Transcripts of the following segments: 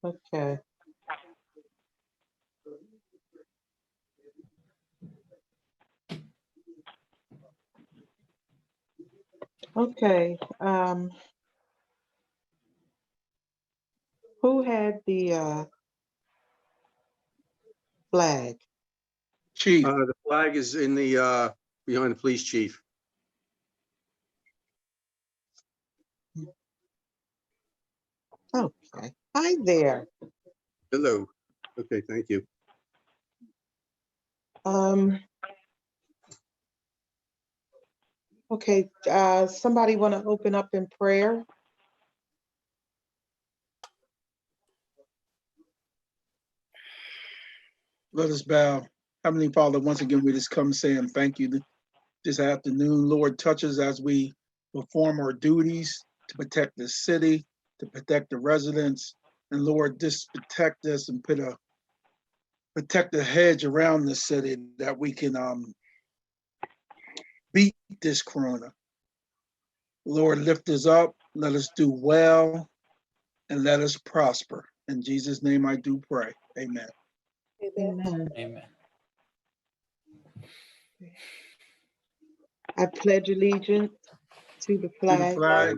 Okay. Okay. Who had the flag? Chief, The flag is in the, behind the police chief. Okay. Hi there. Hello. Okay, thank you. Okay, somebody want to open up in prayer? let us bow. Heavenly Father, once again, we just come saying thank you this afternoon. Lord, touch us as we perform our duties to protect the city, to protect the residents. And Lord, just protect us and protect the hedge around the city that we can beat this corona. Lord, lift us up, let us do well, and let us prosper. In Jesus' name I do pray. Amen. Amen. Amen. I pledge allegiance to the To the flag flag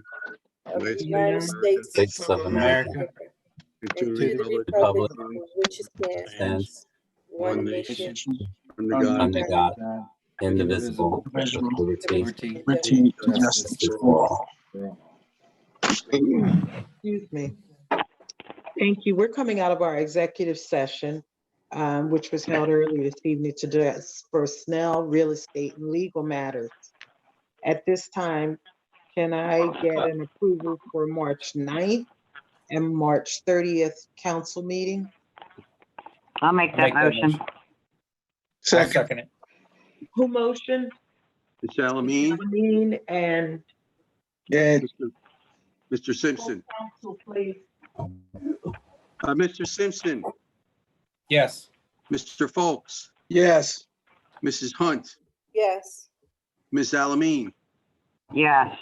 of the United United States States of America, And and to to the the republic republic for which it stands, stands one one nation, under God, under God, indivisible, with liberty and liberty justice. and justice justice for for all. Excuse me. Thank you. We're coming out of our executive session, which was held earlier this evening to discuss personnel, real estate, and legal matters. At this time, can I get an approval for March 9th and March 30th council meeting? I'll make that motion. I'll Second, second it. Who motioned? Ms. Salamine, Salamine and yeah, Mr. Simpson. council, please. Mr. Simpson, Yes. Mr. Folks, yes, Mrs. Hunt, Yes, Ms. Salamine, Yes.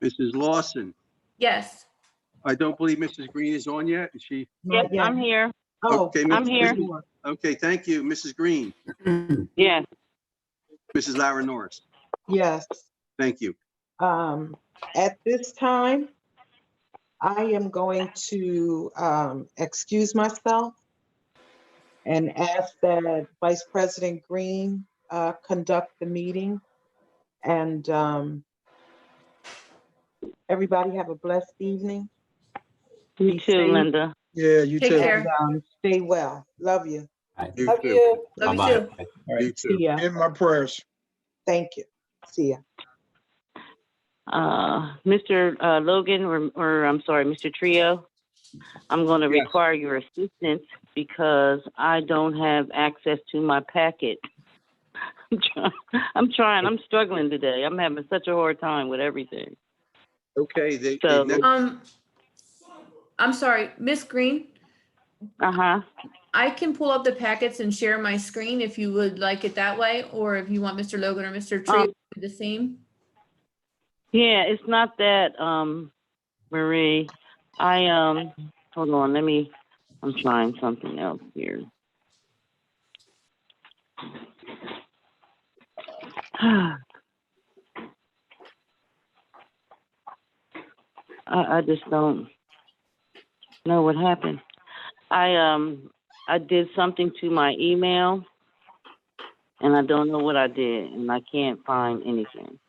Mrs. Lawson. Yes. I don't believe Mrs. Green is on yet. Is she? Yep, Not yet. I'm here. Oh, Okay, I'm here. Okay, thank you. Mrs. Green, Yes. Mrs. Lara Norris. yes. Thank you. At this time, I am going to excuse myself and ask that Vice President Green conduct the meeting. And everybody have a blessed evening. You Be too, safe. Linda. yeah, you Take too. care. And stay well. Love you. You love too. you. Love you Bye-bye. too. All right. You too. See ya. In my prayers. Thank you. See ya. Mr. Logan, or I'm sorry, Mr. Trio, I'm going to Yes. require your assistance because I don't have access to my packet. I'm trying. I'm struggling today. I'm having such a hard time with everything. Okay, they So- next, I'm sorry, Miss Green. Uh-huh. I can pull up the packets and share my screen if you would like it that way, or if you want Mr. Logan or Mr. Tree to do the same. Yeah, it's not that, Marie. Hold on, I'm trying something else here. I just don't know what happened. I did something to my email, and I don't know what I did, and I can't find anything.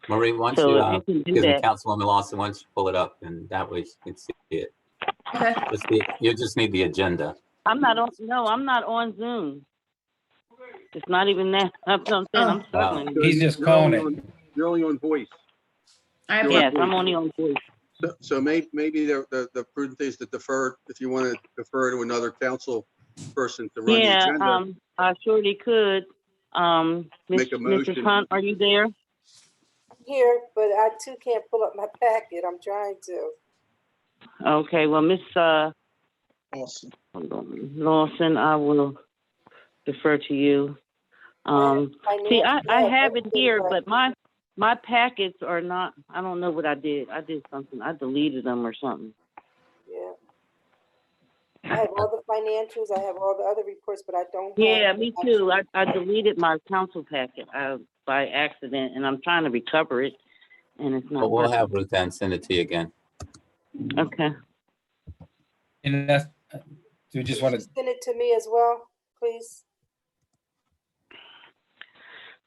Marie, once So you, if you can do excuse me, that. Councilwoman Lawson, once you pull it up, and that way you can see it. Okay. You just need the agenda. I'm not on Zoom. It's not even that. That's what I'm saying. Oh. I'm struggling. He's just you're calling only it. you're only on voice. I have Yes, I'm only on voice. So maybe the prudent thing is to defer, if you want to defer to another council person to run the Yeah, agenda. I surely could. Make a Mrs. motion. Hunt, are you there? Here, but I too can't pull up my packet. I'm trying to. Okay, well, Miss Awesome. Lawson, I will defer to you. See, I have it here, but my packets are not. I don't know what I did. I did something. I deleted them or something. I have all the financials, I have all the other reports, but I don't have. Yeah, the me actual- too. I deleted my council packet by accident, and I'm trying to recover it, and it's not But we'll working. have Ruth Ann send it to you again. Okay. And that's, do we just want to, Send it to me as well, please.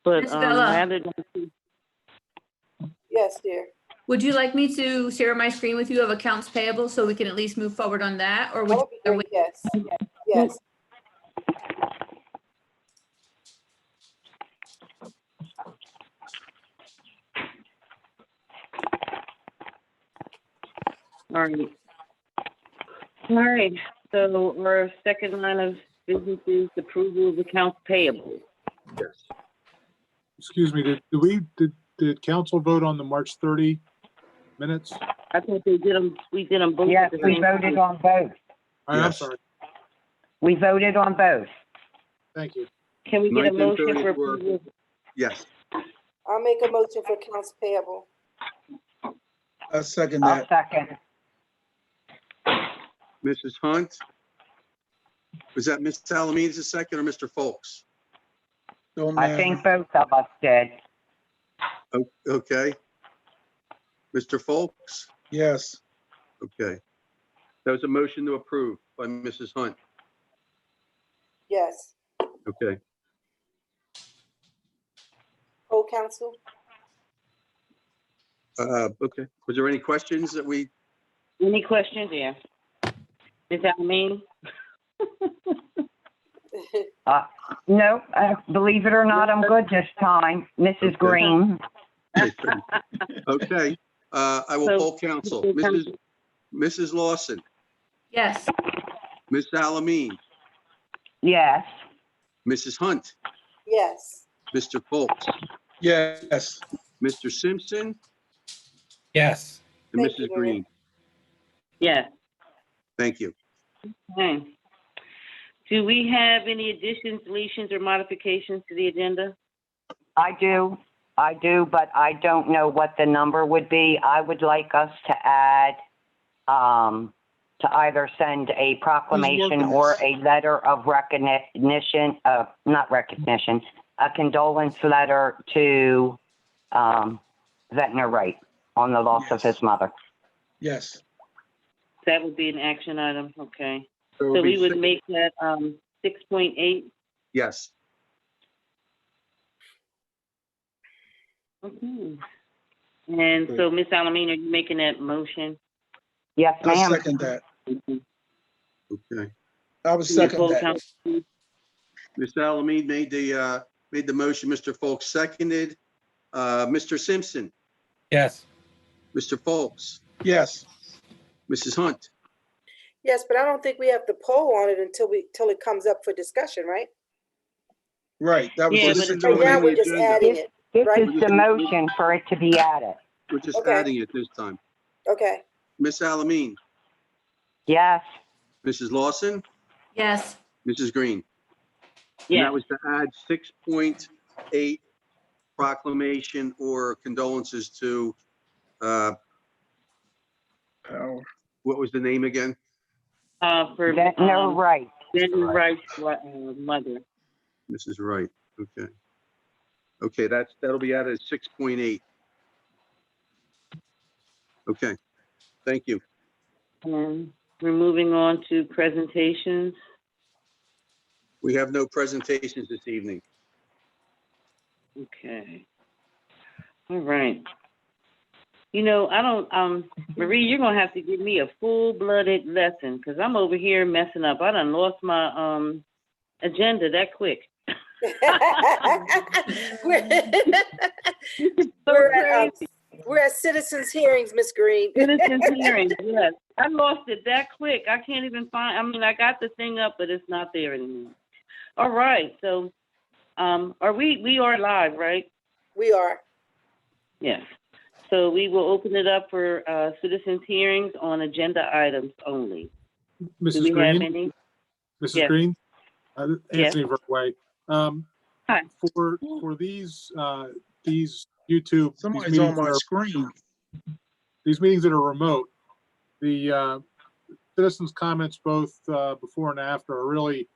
But Miss Bella. rather than Yes, dear. Would you like me to share my screen with you of accounts payable so we can at least move forward on that? Or would That you would be rather great, wait? yes, yes. All right. All right, so our second line of business is approval of accounts payable. Yes. Excuse me, did council vote on the March 30 minutes? I thought we did them both. Yes, at the we same voted time. on both. I'm Yes. sorry, We voted on both. thank you. Can we get a 9th and motion 30th for were- approval? Yes. I'll make a motion for accounts payable. I second I'll that. second. Mrs. Hunt? Was that Ms. Salamines a second or Mr. Folks? Don't I matter. think both of us did. Okay. Mr. Folks? Yes, Okay. That was a motion to approve by Mrs. Hunt. Yes. Okay. Whole council? Okay. Was there any questions that we, Any questions? Yeah. Ms. Almeida? No, believe it or not, I'm good this time. Mrs. Green, okay, I will So- poll council. Mrs. Lawson, Yes. Ms. Salamine, yes. Mrs. Hunt, Yes. Mr. Folks, yes, Mr. Simpson, yes, and Thank you, Mrs. Green. Yes. Thank you. Okay. Do we have any additions, deletions, or modifications to the agenda? I do, but I don't know what the number would be. I would like us to add, to either send a proclamation working or this? a letter of recognition, not recognition, a condolence letter to, Ventnor Wright on the loss of Yes. his mother. yes. That would be an action item, okay. it So would be we would six- make that, 6.8. Yes, Okay. And so, Ms. Alamina, are you making that motion? Yes, I ma'am. second that. okay. I would Can you second poll that. council, please? Ms. Salamine made the motion. Mr. Folks seconded. Mr. Simpson, yes. Mr. Folks, Yes, Mrs. Hunt. Yes, but I don't think we have to poll on it till it comes up for discussion, right? right. That was Yeah, just but it's Right already now, on we're the just agenda. adding it. This Right. is the motion for it to be added. We're just Okay. adding it this time. Okay. Ms. Salamine, Yes, Mrs. Lawson, Yes. Mrs. Green. And Yeah, that was to add 6.8 proclamation or condolences to, what was the name again? for, Ventnor Wright. Ventnor Wright's, mother. Mrs. Wright, okay. Okay, that'll be added as 6.8. Okay, thank you. And we're moving on to presentations. We have no presentations this evening. Okay. All right. You know, I don't, Marie, you're gonna have to give me a full-blooded lesson, because I'm over here messing up. I done lost my, agenda that quick. We're we're at citizens hearings, Miss Green. Citizens hearing, yes. I lost it that quick. I can't even find, I mean, I got the thing up, but it's not there anymore. All right, so, we are live, right? We are. Yes. So we will open it up for, citizens hearings on agenda items only. Do Mrs. we have Green, any? Mrs. Yes. Green? Yes. Anthony Verway. Hi. For these YouTube. Somebody's on my screen. These meetings that are remote, the citizens' comments both before and after are really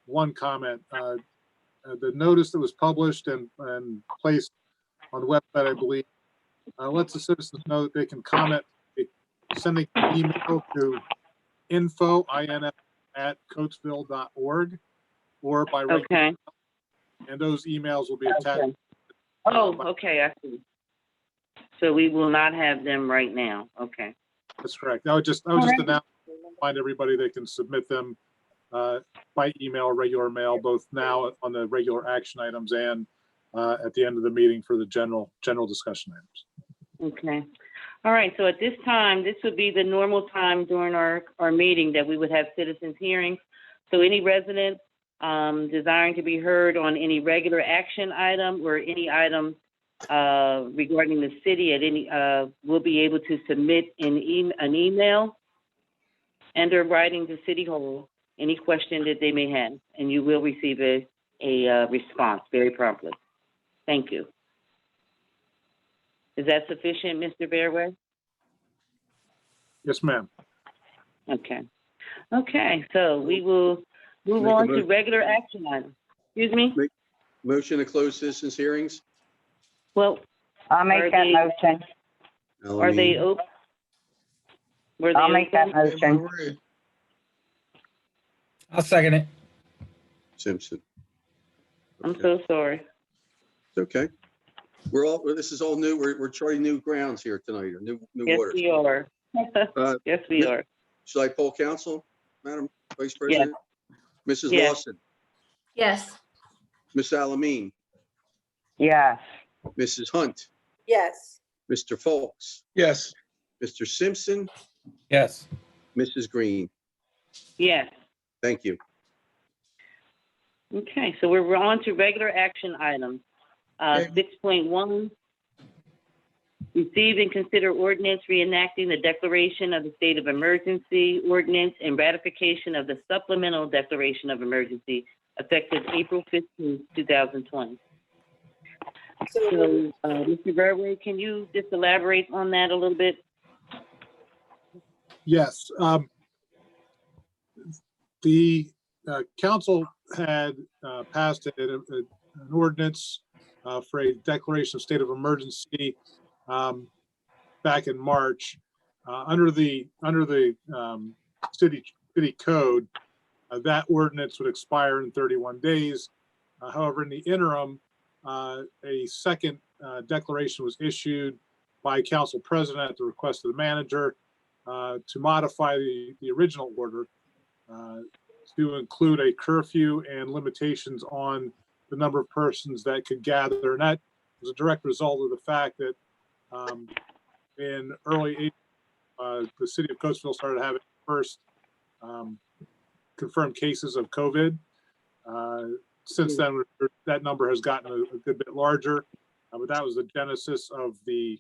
one comment. The notice that was published and placed on the website, I believe, lets the citizens know that they can comment, sending an email to info@coatesville.org or by regular, Okay. and those emails will be attached. Okay. Oh, okay, I see. So we will not have them right now. Okay. That's correct. I would just announce, remind everybody they can submit them by email or regular mail, both now on the regular action items and at the end of the meeting for the general discussion items. Okay. All right. So at this time, this would be the normal time during our meeting that we would have citizens hearings. So any residents desiring to be heard on any regular action item or any item regarding the city at any will be able to submit an email and or writing to City Hall any question that they may have, and you will receive a response very promptly. Thank you. Is that sufficient, Mr. Bearway? Yes, ma'am. Okay. Okay, so we will move Make a on to motion. regular action items. Excuse me? Motion to close citizens hearings? Well, I'll Are make that they- motion. are they Alameen, open? Were they I'll make that open? motion. Maria. I'll second it. Simpson. I'm Okay. so sorry. It's okay. This is all new. We're charting new grounds here tonight, or new Yes, waters. we are. Yes, we are. Should I poll council, Madam Vice President? Mrs. Yes. Lawson, Yes. Miss Alameen, Yes. Mrs. Hunt, Yes. Mr. Folks, Yes, Mr. Simpson, Yes. Mrs. Green. Yes. Thank you. Okay, so we're on to regular action items. Okay. 6.1, receive and consider ordinance reenacting the declaration of the state of emergency ordinance and ratification of the supplemental declaration of emergency effective April 15, 2020. So So, Mr. Verway, can you just elaborate on that a little bit? Yes. The council had passed an ordinance for a declaration of state of emergency back in March. Under the city code, that ordinance would expire in 31 days. However, in the interim, a second declaration was issued by council president at the request of the manager to modify the original order to include a curfew and limitations on the number of persons that could gather. And that was a direct result of the fact that in early April, the city of Coatesville started having first confirmed cases of COVID. Since then, that number has gotten a good bit larger, but that was the genesis of the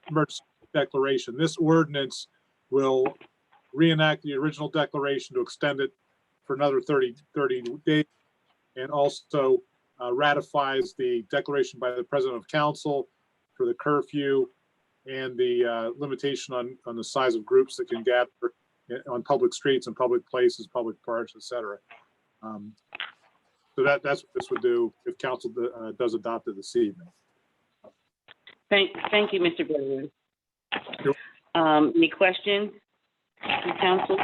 emergency declaration. This ordinance will reenact the original declaration to extend it for another 30 days, and also ratifies the declaration by the president of council for the curfew and the limitation on the size of groups that can gather on public streets and public places, public parks, etc. So that's what this would do if council does adopt it this evening. Thank you, Mr. Verway. Sure. Any questions from council?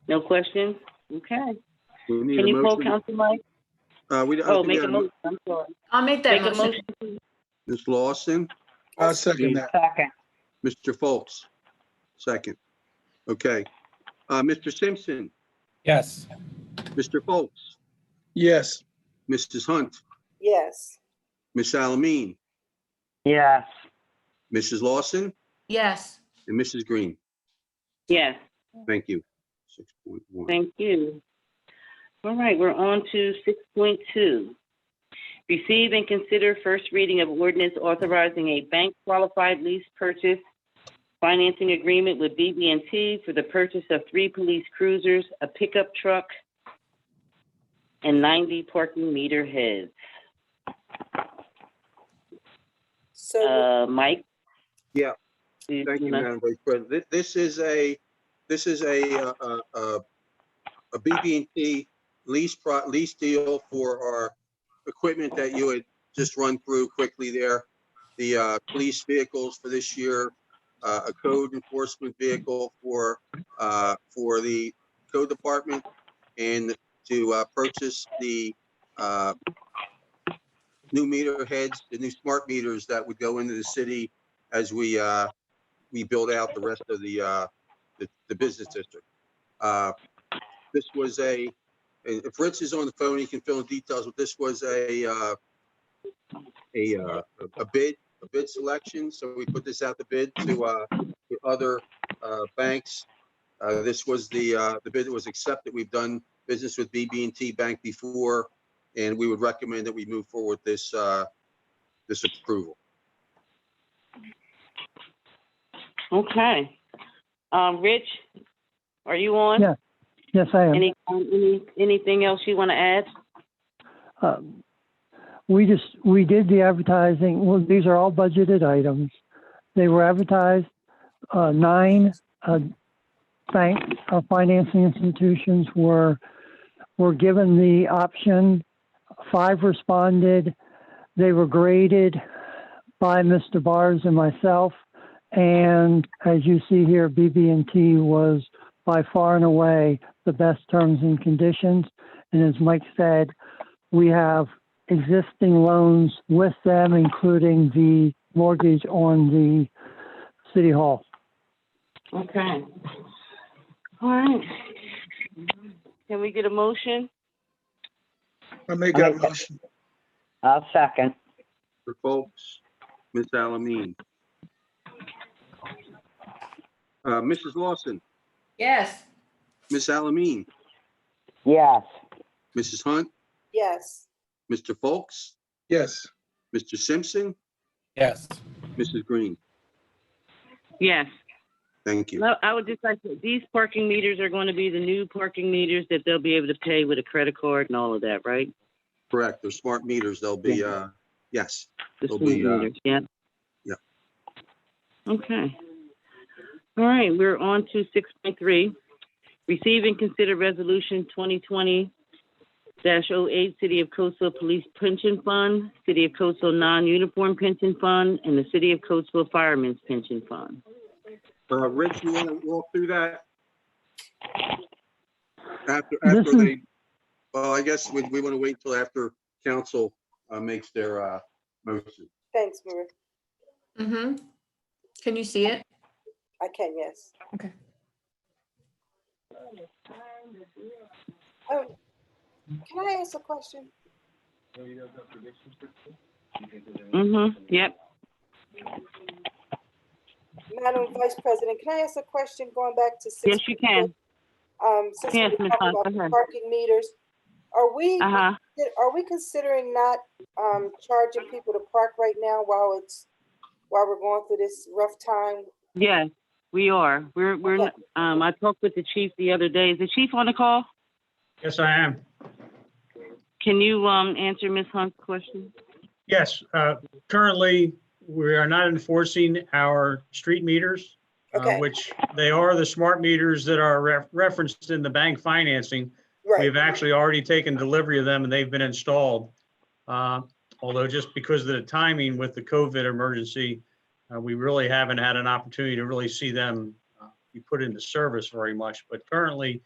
No questions? Okay. We need Can a you pull motion. Council Mike? I Oh, think make we a had motion. I'm sorry. I'll make that Make a motion. motion. Ms. Lawson, I'll second that. Second. Mr. Folks, second. Okay. Mr. Simpson, Yes. Mr. Folks, Yes, Mrs. Hunt, yes. Miss Alameen, Yes. Mrs. Lawson, Yes. and Mrs. Green. Yes. Thank you. 6.1. Thank you. All right, we're on to 6.2. Receive and consider first reading of ordinance authorizing a bank qualified lease purchase financing agreement with BB&T for the purchase of 3 police cruisers, a pickup truck, and 90 parking meter heads. So, Mike? Yeah. Do Thank you, wanna- Madam Vice President. This is a BB&T lease deal for our equipment that you had just run through quickly there. The police vehicles for this year, a code enforcement vehicle for the code department, and to purchase the new meter heads, the new smart meters that would go into the city as we build out the rest of the business district. This was and if Rich is on the phone, he can fill in details, but this was a bid selection. So we put this out to bid to other banks. This was the bid that was accepted. We've done business with BB&T Bank before, and we would recommend that we move forward this approval. Okay. Rich, are you on? Yeah. Yes, I am. Anything else you want to add? We did the advertising. Well, these are all budgeted items. They were advertised. 9 bank financing institutions were given the option. 5 responded. They were graded by Mr. Bars and myself. And as you see here, BB&T was by far and away the best terms and conditions. And as Mike said, we have existing loans with them, including the mortgage on the City Hall. Okay. All right. Can we get a motion? I make that motion. I'll second. For folks, Ms. Alameen. Mrs. Lawson, Yes. Ms. Alameen, Yes. Mrs. Hunt, Yes. Mr. Folks, Yes. Mr. Simpson, Yes. Mrs. Green. Yes. Thank you. No, I would just like to, these parking meters are going to be the new parking meters that they'll be able to pay with a credit card and all of that, right? Correct. They're smart meters. They'll be, yes. The They'll smart be, meters, yeah. yeah. Okay. All right, we're on to 6.3. Receive and consider resolution 2020-08, City of Coatesville Police Pension Fund, City of Coatesville Non-Uniform Pension Fund, and the City of Coatesville Firemen's Pension Fund. Rich, you want to walk through that? After This is- they, well, I guess we want to wait until after council makes their motion. Thanks, Marie. Mm-hmm. Can you see it? I can, yes. Okay. Can I ask a question? Mm-hmm, yep. Madam Vice President, can I ask a question going back to? Yes, you can. Since Yes, we're Ms. talking Hunt, go about ahead. parking meters, are we Uh-huh. considering not charging people to park right now while we're going through this rough time? Yes, we are. We're, Okay. I talked with the chief the other day. Is the chief on the call? Yes, I am. Can you, answer Ms. Hunt's question? Yes, currently, we are not enforcing our street meters, Okay. which they are the smart meters that are referenced in the bank financing. Right, We've actually already taken delivery of them and they've been installed. Although just because of the timing with the COVID emergency, we really haven't had an opportunity to really see them be put into service very much. But currently,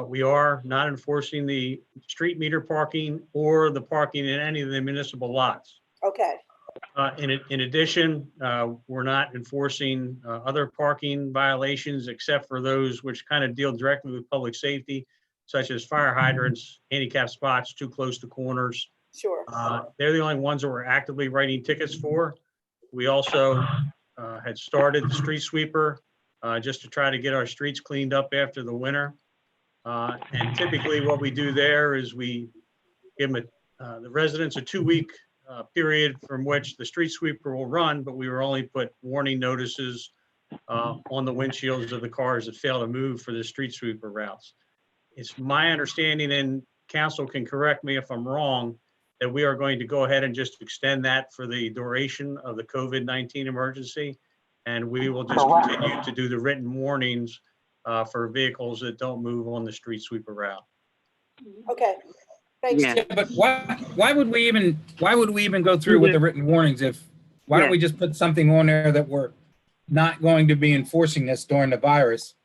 we are not enforcing the street meter parking or the parking in any of the municipal lots. okay, In addition, we're not enforcing other parking violations except for those which kind of deal directly with public safety, such as fire hydrants, handicap spots too close to corners. sure. They're the only ones that we're actively writing tickets for. We also had started the street sweeper just to try to get our streets cleaned up after the winter. And typically what we do there is we give them the residents a 2-week period from which the street sweeper will run, but we will only put warning notices on the windshields of the cars that fail to move for the street sweeper routes. It's my understanding, and council can correct me if I'm wrong, that we are going to go ahead and just extend that for the duration of the COVID-19 emergency. And we will just continue to do the written warnings for vehicles that don't move on the street sweeper route. Okay, thanks. Yeah. Yeah, but why would we even go through with the written warnings why don't we just put something on there that we're not going to be enforcing this during the virus?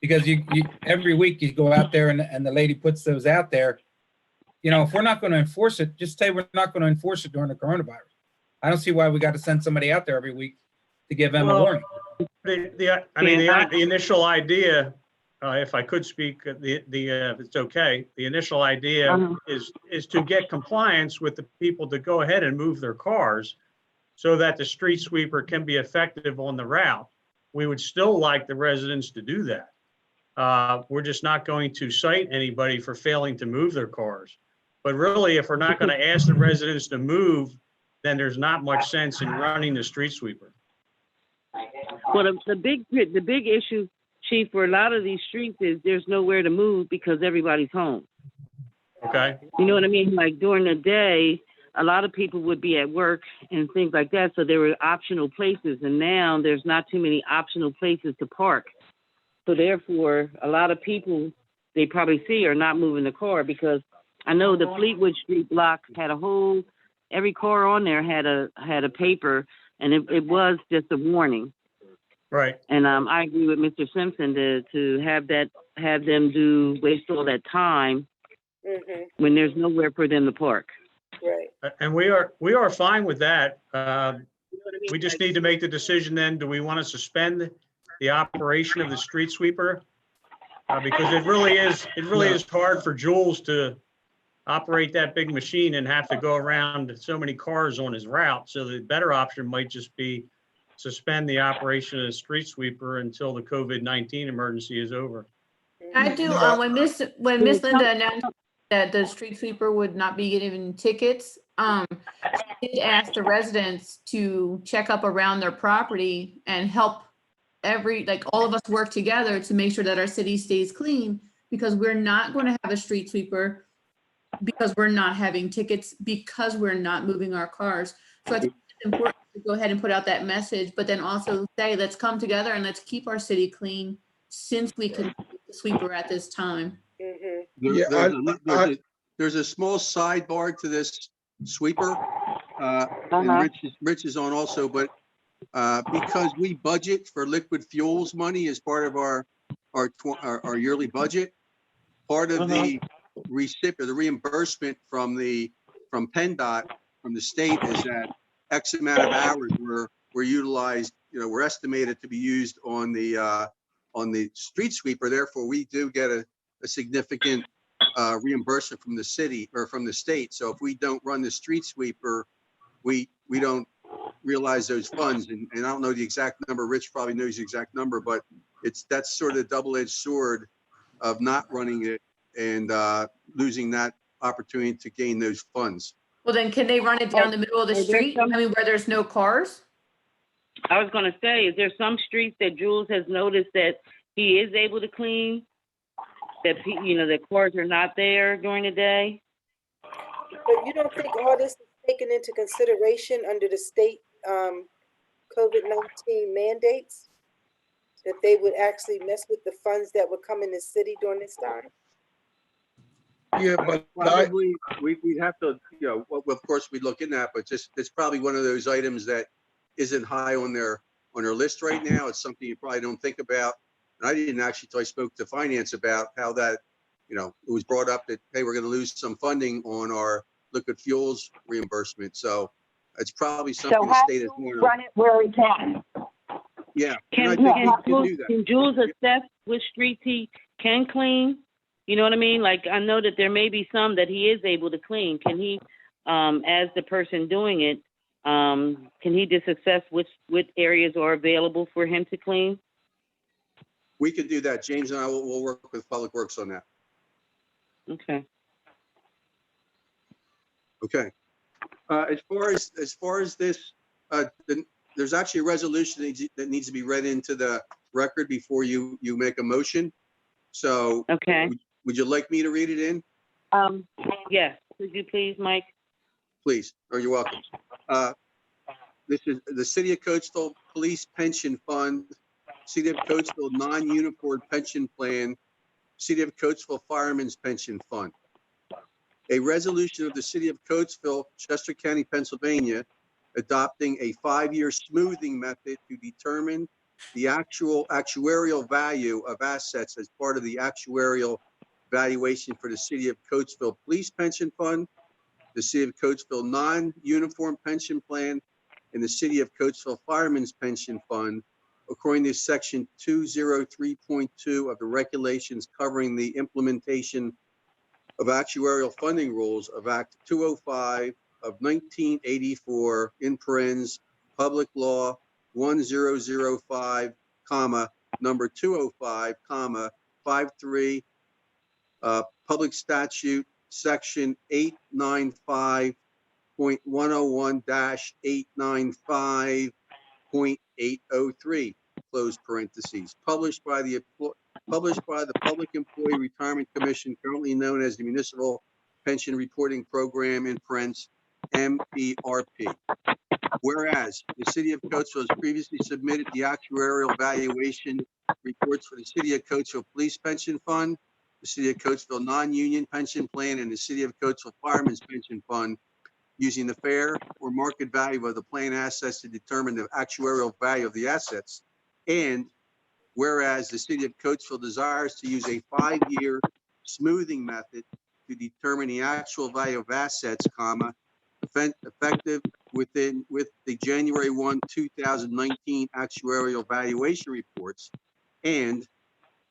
Because you every week you go out there and the lady puts those out there. You know, if we're not going to enforce it, just say we're not going to enforce it during the coronavirus. I don't see why we got to send somebody out there every week to give them a warning. The initial idea, if I could speak, if it's okay, the initial idea is to get compliance with the people to go ahead and move their cars so that the street sweeper can be effective on the route. We would still like the residents to do that. We're just not going to cite anybody for failing to move their cars. But really, if we're not going to ask the residents to move, then there's not much sense in running the street sweeper. Well, the big issue, Chief, for a lot of these streets is there's nowhere to move because everybody's home. Okay. You know what I mean? Like during the day, a lot of people would be at work and things like that. So there were optional places. And now there's not too many optional places to park. So therefore, a lot of people they probably see are not moving the car, because I know the Fleetwood Street block had every car on there had a paper, and it was just a warning. Right. And I agree with Mr. Simpson to have them waste all that time when there's nowhere for them to park. Right. And we are fine with that. We just need to make the decision then, do we want to suspend the operation of the street sweeper? Because it really is hard for Jules to operate that big machine and have to go around so many cars on his route. So the better option might just be suspend the operation of the street sweeper until the COVID-19 emergency is over. I do, when Miss Linda announced that the street sweeper would not be giving tickets, she did ask the residents to check up around their property and help all of us work together to make sure that our city stays clean, because we're not going to have a street sweeper because we're not having tickets, because we're not moving our cars. So I think it's important to go ahead and put out that message, but then also say, let's come together and let's keep our city clean, since we can keep the sweeper at this time. There's a small sidebar to this sweeper. And Rich is on also, but because we budget for liquid fuels money as part of our yearly budget, part of the reimbursement from PennDOT, from the state, is that X amount of hours were utilized, we're estimated to be used on the street sweeper. Therefore, we do get a significant reimbursement from the city or from the state. So if we don't run the street sweeper, we don't realize those funds. And I don't know the exact number. Rich probably knows the exact number, but that's sort of a double-edged sword of not running it and losing that opportunity to gain those funds. Well, then can they run it down the middle of the street? I mean, where there's no cars? I was going to say, is there some streets that Jules has noticed that he is able to clean, that the cars are not there during the day? But you don't think all this is taken into consideration under the state COVID-19 mandates, that they would actually mess with the funds that would come in the city during this time? Yeah, but probably we'd have to, of course we'd look in that, but it's probably one of those items that isn't high on their list right now. It's something you probably don't think about. And I didn't actually, till I spoke to finance about how that, it was brought up that, hey, we're going to lose some funding on our liquid fuels reimbursement. So it's probably something the state is more. Run it where we can. Yeah. Can Jules assess which streets he can clean? You know what I mean? Like, I know that there may be some that he is able to clean. Can he, as the person doing it, can he just assess which areas are available for him to clean? We could do that. James and I will work with Public Works on that. Okay. Okay. As far as this, there's actually a resolution that needs to be read into the record before you make a motion. So, okay. Would you like me to read it in? Yes. Could you please, Mike? Please. Oh, you're welcome. This is the City of Coatesville Police Pension Fund, City of Coatesville Non-Uniform Pension Plan, City of Coatesville Firemen's Pension Fund. A resolution of the City of Coatesville, Chester County, Pennsylvania, adopting a 5-year smoothing method to determine the actual actuarial value of assets as part of the actuarial valuation for the City of Coatesville Police Pension Fund, the City of Coatesville Non-Uniform Pension Plan, and the City of Coatesville Firemen's Pension Fund, according to Section 203.2 of the regulations covering the implementation of actuarial funding rules of Act 205 of 1984, in parens, Public Law 1005, comma, number 205, comma, 53, Public Statute, Section 895.101-895.803, close parentheses, published by the Public Employee Retirement Commission, currently known as the Municipal Pension Reporting Program, in parens, MERP. Whereas the City of Coatesville has previously submitted the actuarial valuation reports for the City of Coatesville Police Pension Fund, the City of Coatesville Non-Union Pension Plan, and the City of Coatesville Firemen's Pension Fund, using the fair or market value of the plan assets to determine the actuarial value of the assets. And whereas the City of Coatesville desires to use a 5-year smoothing method to determine the actual value of assets, comma, effective with the January 1, 2019 actuarial valuation reports. And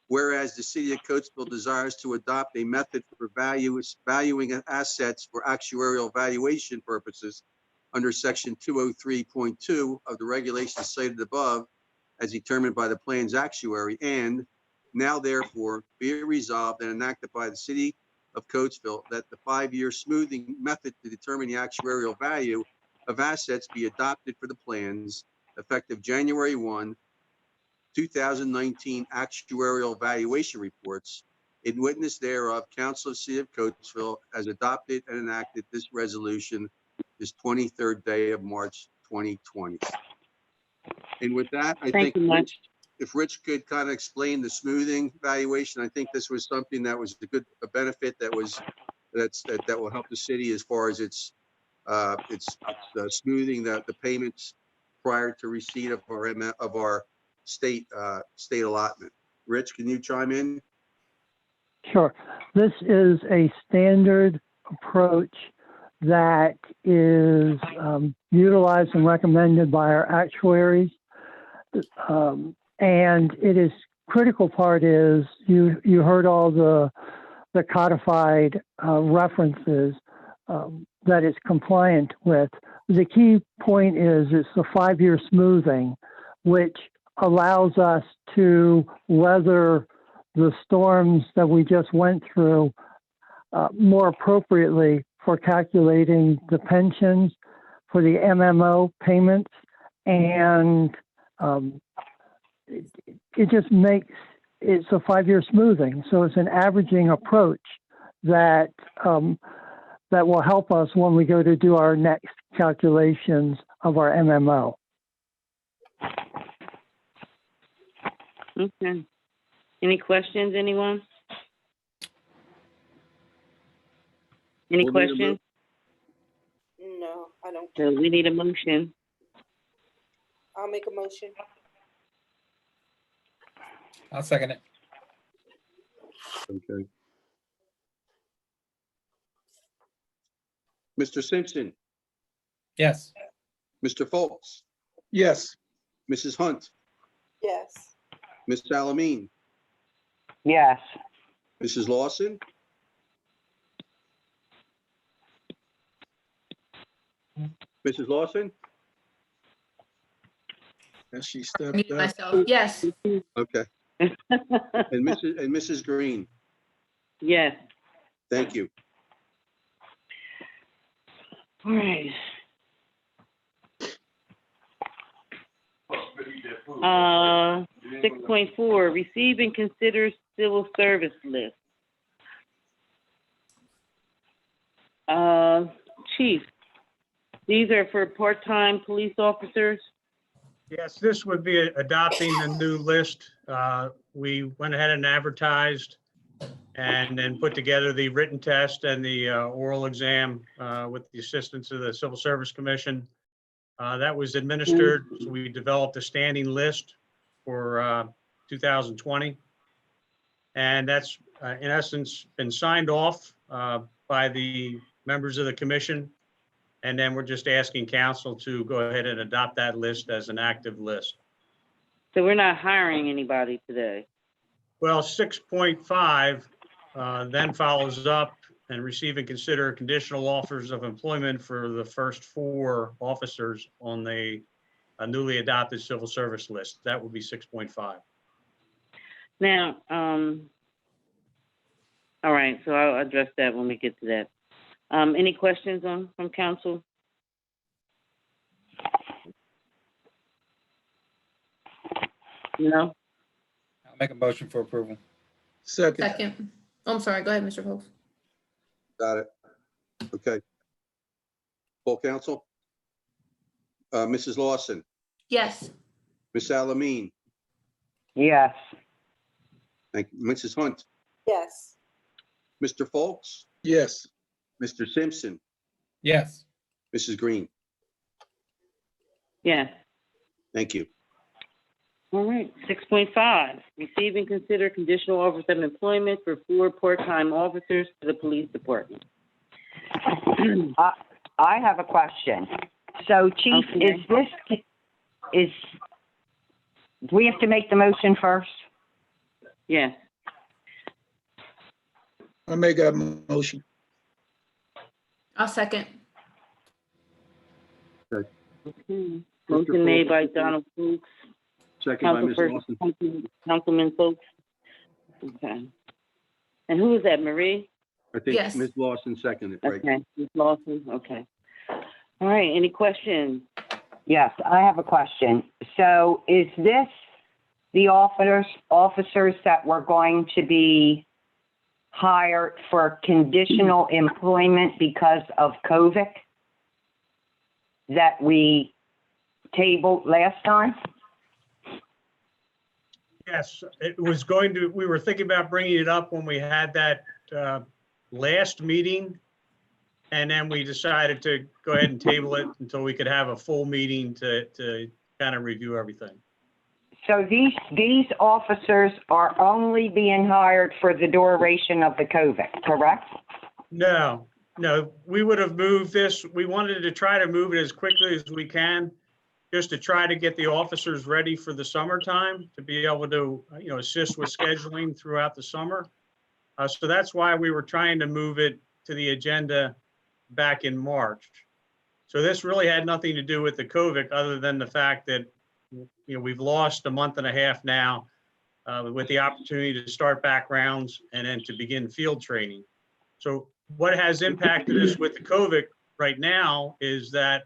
whereas the City of Coatesville desires to adopt a method for valuing assets for actuarial valuation purposes under Section 203.2 of the regulations cited above, as determined by the plan's actuary. And now therefore be it resolved and enacted by the City of Coatesville that the 5-year smoothing method to determine the actuarial value of assets be adopted for the plans effective January 1, 2019 actuarial valuation reports. In witness thereof, Council of City of Coatesville has adopted and enacted this resolution this 23rd day of March 2020. And with that, I think if Rich could kind of explain the smoothing valuation, I think this was something that was a benefit that will help the city as far as its smoothing the payments prior to receipt of our state allotment. Rich, can you chime in? Sure. This is a standard approach that is utilized and recommended by our actuaries. And it is critical part is you heard all the codified references that it's compliant with. The key point is it's the 5-year smoothing, which allows us to weather the storms that we just went through more appropriately for calculating the pensions, for the MMO payments, and it just makes it's a 5-year smoothing. So it's an averaging approach that that will help us when we go to do our next calculations of our MMO. Okay. Any questions, anyone? Any questions? No, I don't. So we need a motion. I'll make a motion. I'll second it. Okay. Mr. Simpson, Yes. Mr. Foltz, Yes. Mrs. Hunt, Yes. Ms. Salamine, Yes. Mrs. Lawson, Mrs. Lawson? And she stepped Mute up. myself. Yes. Okay. And Mrs. Green, Yes. thank you. All right. 6.4, receive and consider civil service list. Chief, These are for part-time police officers? Yes, this would be adopting a new list. We went ahead and advertised and then put together the written test and the oral exam with the assistance of the Civil Service Commission. That was administered, so we developed a standing list for 2020. And that's in essence been signed off by the members of the commission. And then we're just asking council to go ahead and adopt that list as an active list. So we're not hiring anybody today? Well, 6.5 then follows up and receive and consider conditional offers of employment for the first 4 officers on the newly adopted civil service list. That would be 6.5. Now, all right, so I'll address that when we get to that. Any questions from council? No? I'll make a motion for approval. Second. Second. Oh, I'm sorry. Go ahead, Mr. Pope. Got it. Okay. Full council? Mrs. Lawson, Yes. Miss Alamine, Yes. thank you. Mrs. Hunt, Yes. Mr. Folks, Yes. Mr. Simpson, Yes. Mrs. Green. Yes. Thank you. All right, 6.5, receive and consider conditional offers of employment for 4 part-time officers to the police department. I have a question. So Chief, Okay. do we have to make the motion first? Yes. I make that motion. I'll second. Okay. Motion made by Donald Fuchs, Second by Ms. Councilperson, Lawson. Councilman Fuchs. Okay. And who is that, Marie? I think Yes. Ms. Lawson seconded, right? Okay, Ms. Lawson, okay. All right, any questions? Yes, I have a question. So is this the officers that were going to be hired for conditional employment because of COVID that we tabled last time? Yes, it was going to, we were thinking about bringing it up when we had that last meeting. And then we decided to go ahead and table it until we could have a full meeting to kind of review everything. So these officers are only being hired for the duration of the COVID, correct? No, we would have moved this. We wanted to try to move it as quickly as we can, just to try to get the officers ready for the summertime, to be able to, assist with scheduling throughout the summer. So that's why we were trying to move it to the agenda back in March. So this really had nothing to do with the COVID, other than the fact that, we've lost a month and a half now with the opportunity to start back rounds and then to begin field training. So what has impacted us with the COVID right now is that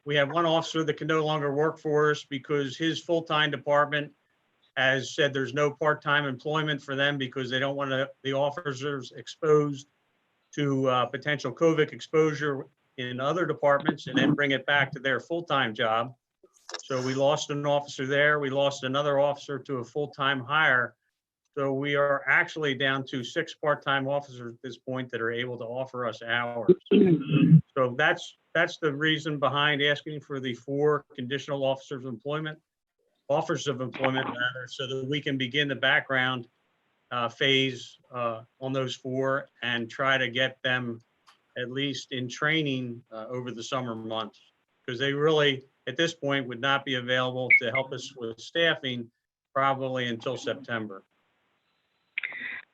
we have one officer that can no longer work for us because his full-time department has said there's no part-time employment for them because they don't want the officers exposed to potential COVID exposure in other departments and then bring it back to their full-time job. So we lost an officer there. We lost another officer to a full-time hire. So we are actually down to 6 part-time officers at this point that are able to offer us hours. So that's the reason behind asking for the 4 conditional offers of employment rather, so that we can begin the background phase on those 4 and try to get them at least in training over the summer months, because they really, at this point, would not be available to help us with staffing probably until September.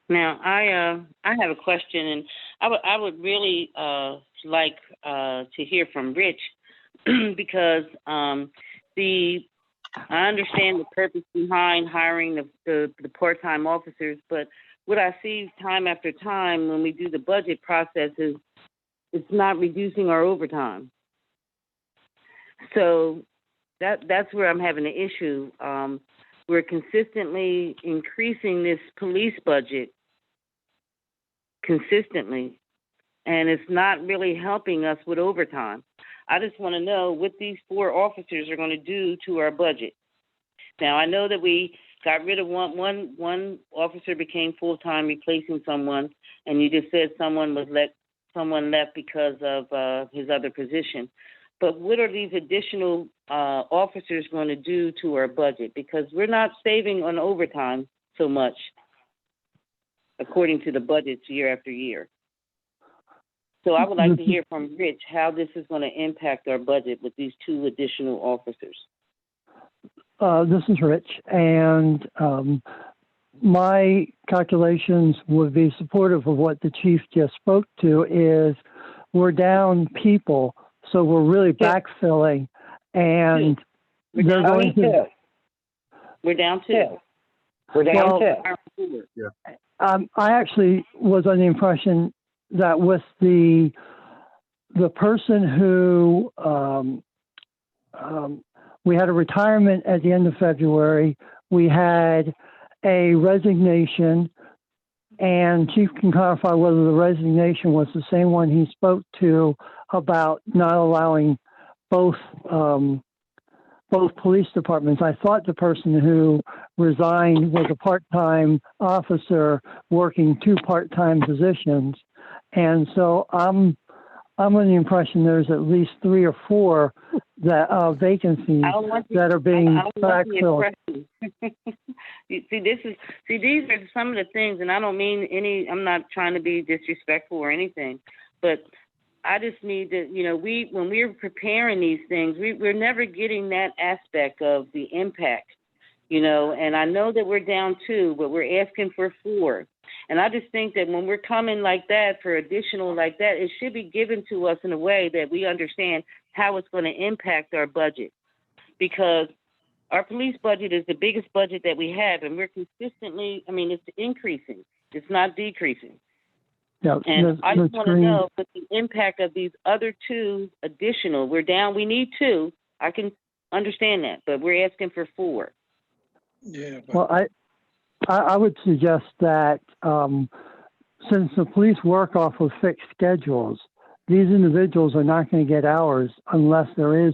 Now, I have a question, and I would really like to hear from Rich because I understand the purpose behind hiring the part-time officers, but what I see time after time when we do the budget process is it's not reducing our overtime. So that's where I'm having an issue. We're consistently increasing this police budget consistently, and it's not really helping us with overtime. I just want to know what these 4 officers are going to do to our budget. Now, I know that we got rid of one officer became full-time, replacing someone, and you just said someone left because of his other position. But what are these additional officers going to do to our budget? Because we're not saving on overtime so much, according to the budgets year after year. So I would like to hear from Rich how this is going to impact our budget with these 2 additional officers. This is Rich, and my calculations would be supportive of what the chief just spoke to. Is we're down people, so we're really backfilling, and they're going to. We're down 2. We're down Well, I actually was under the impression that with the person who we had a retirement at the end of February, we had a resignation, and Chief can clarify whether the resignation was the same one he spoke to about not allowing both police departments. I thought the person who resigned was a part-time officer working 2 part-time positions. And so I'm under the impression there's at least 3 or 4 that vacancies that are being backfilled. These are some of the things, and I don't mean I'm not trying to be disrespectful or anything, but I just need to, when we're preparing these things, we're never getting that aspect of the impact, and I know that we're down 2, but we're asking for 4. And I just think that when we're coming like that for additional like that, it should be given to us in a way that we understand how it's going to impact our budget. Because our police budget is the biggest budget that we have, and we're consistently, it's increasing. It's not decreasing. Yeah, and I just want to know what the impact of these other 2 additional, we need 2. I can understand that, but we're asking for 4. Yeah. Well, I would suggest that since the police work off of fixed schedules, these individuals are not going to get hours unless there is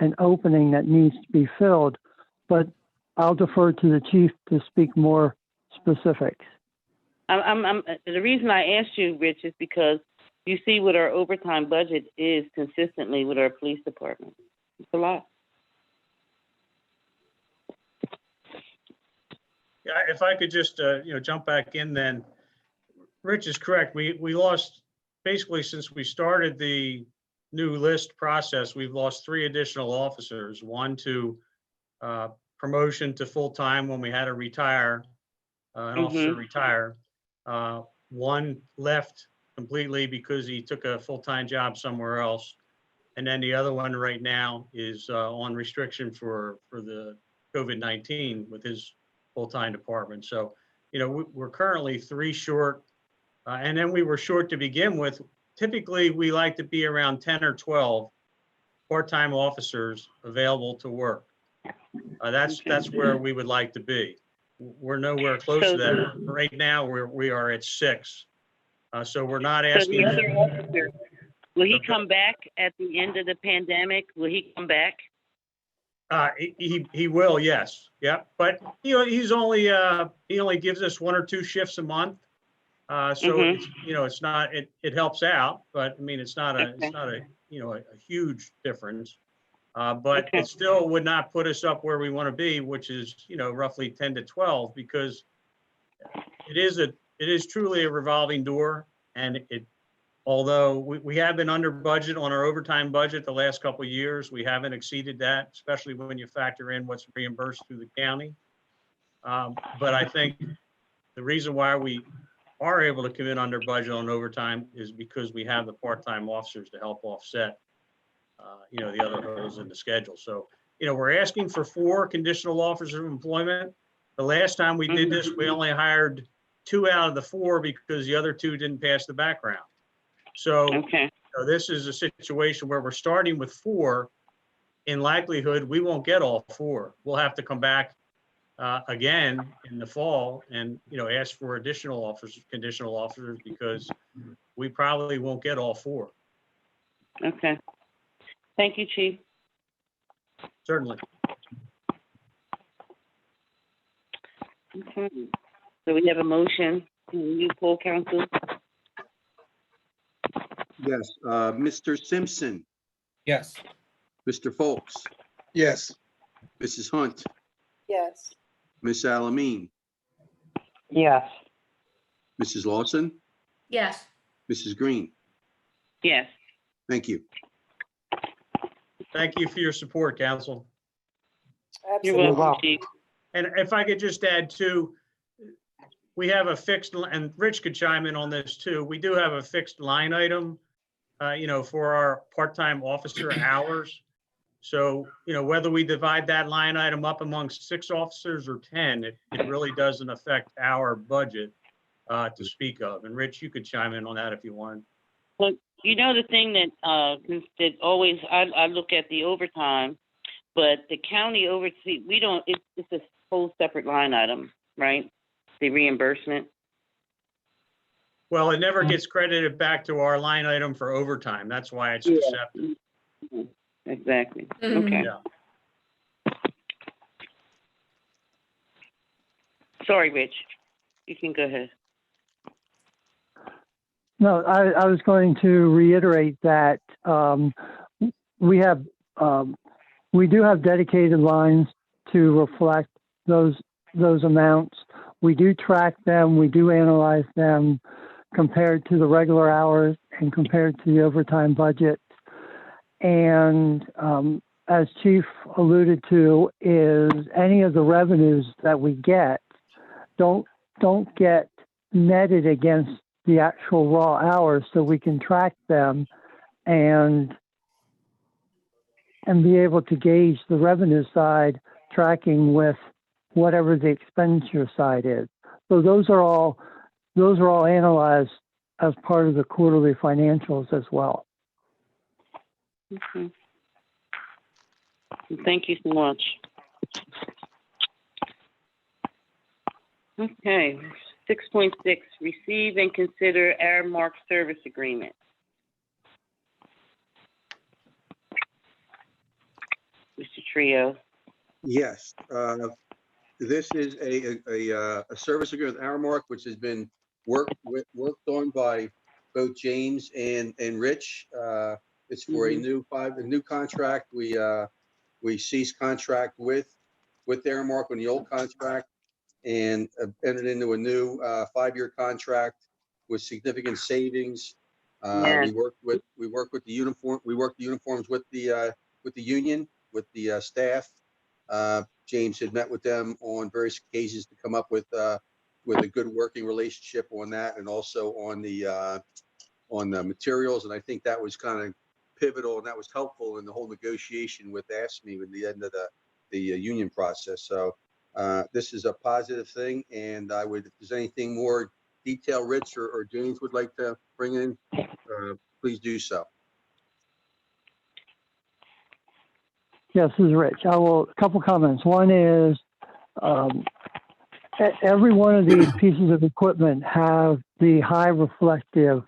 an opening that needs to be filled. But I'll defer to the chief to speak more specifics. The reason I asked you, Rich, is because you see what our overtime budget is consistently with our police department. It's a lot. Yeah, if I could just, jump back in then. Rich is correct. We lost, basically since we started the new list process, we've lost 3 additional officers. 1 to promotion to full-time when we had to retire, an officer retire. 1 left completely because he took a full-time job somewhere else. And then the other one right now is on restriction for the COVID-19 with his full-time department. So, we're currently 3 short, and then we were short to begin with. Typically, we like to be around 10 or 12 part-time officers available to work. That's where we would like to be. We're nowhere close to that. Right now, we are at 6. So we're not asking. So the other officer, will he come back at the end of the pandemic? Will he come back? He will, yes. Yeah. But he's only he only gives us 1 or 2 shifts a month. So it's not, it helps out, but it's not a huge difference. But it still would not put us up where we want to be, which is, roughly 10 to 12, because it is truly a revolving door. And although we have been under budget on our overtime budget the last couple of years, we haven't exceeded that, especially when you factor in what's reimbursed through the county. But I think the reason why we are able to come in under budget on overtime is because we have the part-time officers to help offset, the other holes in the schedule. So, we're asking for 4 conditional offers of employment. The last time we did this, we only hired 2 out of the 4 because the other 2 didn't pass the background. So, this is a situation where we're starting with 4. In likelihood, we won't get all 4. We'll have to come back again in the fall and, ask for additional conditional officers, because we probably won't get all 4. Okay. Thank you, Chief. Certainly. Okay. So we have a motion. Can you poll council? Yes, Mr. Simpson, Yes. Mr. Folks, Yes. Mrs. Hunt, Yes. Miss Alamine, Yes. Mrs. Lawson, Yes. Mrs. Green. Yes. Thank you. Thank you for your support, council. You're Absolutely. welcome, Chief. And if I could just add too, we have a fixed, and Rich could chime in on this too. We do have a fixed line item, for our part-time officer hours. So, whether we divide that line item up amongst 6 officers or 10, it really doesn't affect our budget to speak of. And Rich, you could chime in on that if you want. But the thing that always, I look at the overtime, but the county oversee, it's a whole separate line item, right? The reimbursement. Well, it never gets credited back to our line item for overtime. That's why it's deceptive. Exactly. Mhm. Okay. Yeah. Sorry, Rich. You can go ahead. No, I was going to reiterate that we do have dedicated lines to reflect those amounts. We do track them. We do analyze them compared to the regular hours and compared to the overtime budget. And as Chief alluded to, is any of the revenues that we get don't get netted against the actual raw hours, so we can track them and be able to gauge the revenue side tracking with whatever the expenditure side is. So those are all analyzed as part of the quarterly financials as well. Okay. Thank you so much. Okay, 6.6, receive and consider Aramark service agreement. Mr. Trio. Yes, this is a service agreement with Aramark, which has been worked on by both James and Rich. It's for a new contract. We ceased contract with Aramark on the old contract and entered into a new 5-year contract with significant savings. Yes. We worked the uniforms with the union, with the staff. James had met with them on various occasions to come up with a good working relationship on that, and also on the materials. And I think that was kind of pivotal, and that was helpful in the whole negotiation with AFSCME at the end of the union process. So this is a positive thing, and if there's anything more detail Rich or James would like to bring in, please do so. Yes, this is Rich. A couple comments. One is every one of these pieces of equipment have the high reflective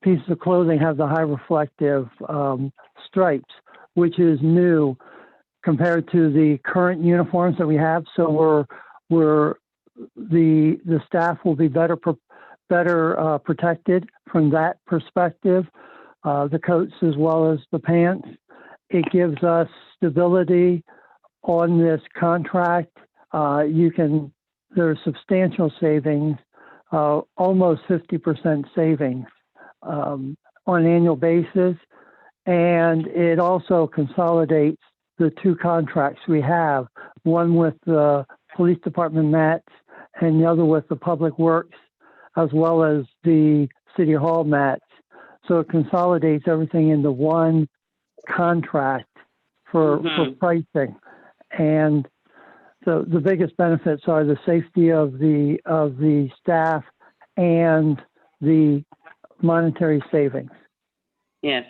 pieces of clothing have the high reflective stripes, which is new compared to the current uniforms that we have. So the staff will be better protected from that perspective. The coats as well as the pants. It gives us stability on this contract. There's substantial savings, almost 50% savings on an annual basis. And it also consolidates the 2 contracts we have, one with the police department mats and the other with the public works, as well as the city hall mats. So it consolidates everything into one contract for pricing. And so the biggest benefits are the safety of the staff and the monetary savings. Yes.